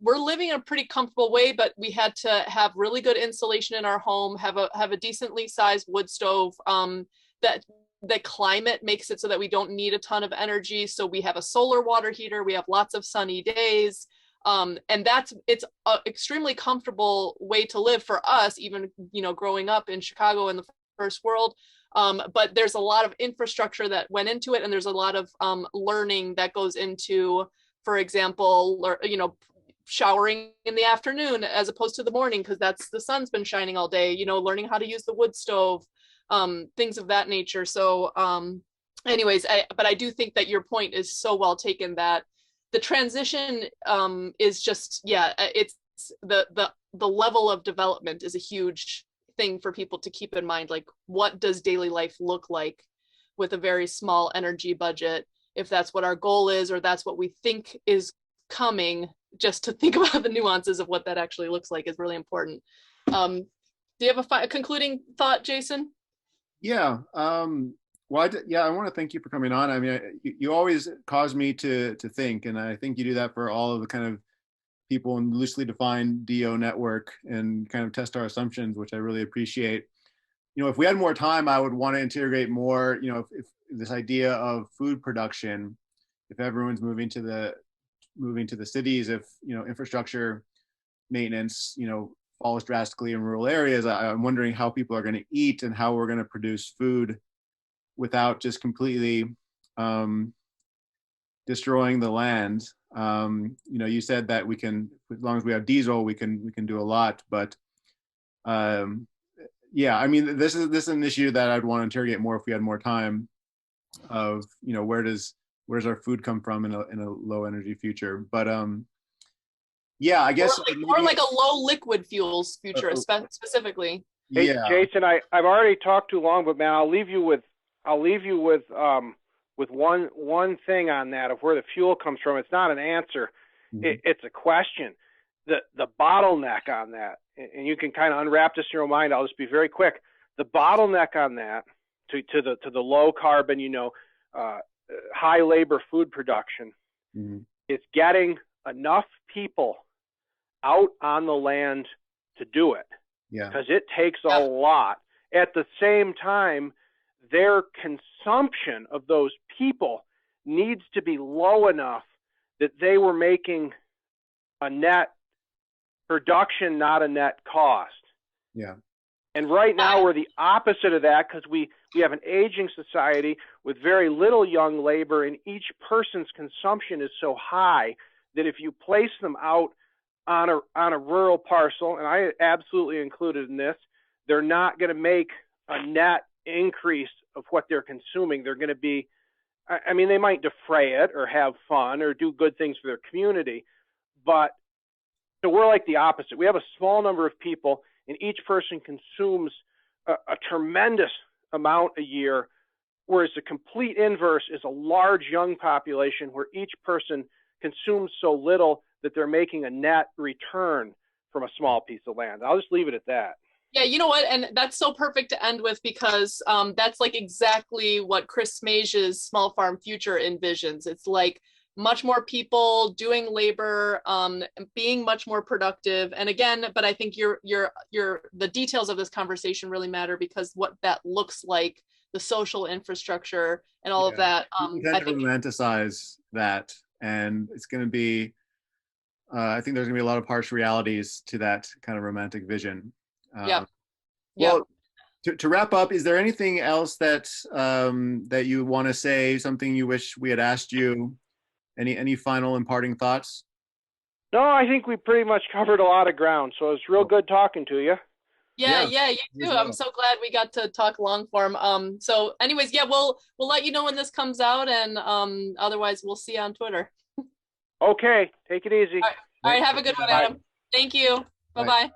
living in a pretty comfortable way, but we had to have really good insulation in our home, have a decently sized wood stove, that the climate makes it so that we don't need a ton of energy. So we have a solar water heater, we have lots of sunny days. And it's an extremely comfortable way to live for us, even, you know, growing up in Chicago in the first world. But there's a lot of infrastructure that went into it, and there's a lot of learning that goes into, for example, you know, showering in the afternoon as opposed to the morning because the sun's been shining all day. You know, learning how to use the wood stove, things of that nature. So, anyways, but I do think that your point is so well taken that the transition is just, it's the level of development is a huge thing for people to keep in mind. Like, what does daily life look like with a very small energy budget? If that's what our goal is, or that's what we think is coming, just to think about the nuances of what that actually looks like is really important. Do you have a concluding thought, Jason? Yeah. Well, I want to thank you for coming on. I mean, you always cause me to think, and I think you do that for all of the kind of people in loosely defined DO network and kind of test our assumptions, which I really appreciate. You know, if we had more time, I would want to integrate more, you know, if this idea of food production, if everyone's moving to the cities, if, you know, infrastructure maintenance, you know, falls drastically in rural areas, I'm wondering how people are going to eat and how we're going to produce food without just completely destroying the land. You know, you said that we can, as long as we have diesel, we can do a lot. But yeah, I mean, this is an issue that I'd want to interrogate more if we had more time. Of, you know, where does our food come from in a low energy future? But yeah, I guess or like a low liquid fuels future, specifically. Hey, yeah, Jason, I've already talked too long, but man, I'll leave you with one thing on that of where the fuel comes from. It's not an answer; it's a question. The bottleneck on that, and you can kind of unwrap this in your mind. I'll just be very quick. The bottleneck on that to the low carbon, you know, high labor food production is getting enough people out on the land to do it. Yeah, because it takes a lot. At the same time, their consumption of those people needs to be low enough that they were making a net production, not a net cost. Yeah. And right now we're the opposite of that because we have an aging society with very little young labor, and each person's consumption is so high that if you place them out on a rural parcel, and I absolutely included in this, they're not going to make a net increase of what they're consuming. They're going to be, I mean, they might defray it or have fun or do good things for their community, but so we're like the opposite. We have a small number of people, and each person consumes a tremendous amount a year, whereas the complete inverse is a large young population where each person consumes so little that they're making a net return from a small piece of land. I'll just leave it at that. Yeah, you know what? And that's so perfect to end with, because that's like exactly what Chris Smage's Small Farm Future envisions. It's like much more people doing labor, being much more productive. And again, but I think the details of this conversation really matter, because what that looks like, the social infrastructure and all of that. I think romanticize that, and it's going to be, I think there's going to be a lot of harsh realities to that kind of romantic vision. Well, to wrap up, is there anything else that that you want to say? Something you wish we had asked you? Any final imparting thoughts? No, I think we pretty much covered a lot of ground. So it's real good talking to you. Yeah, you too. I'm so glad we got to talk long form. So anyways, yeah, we'll let you know when this comes out, and otherwise we'll see you on Twitter. Okay, take it easy. All right, have a good one, Adam. Thank you. Bye-bye.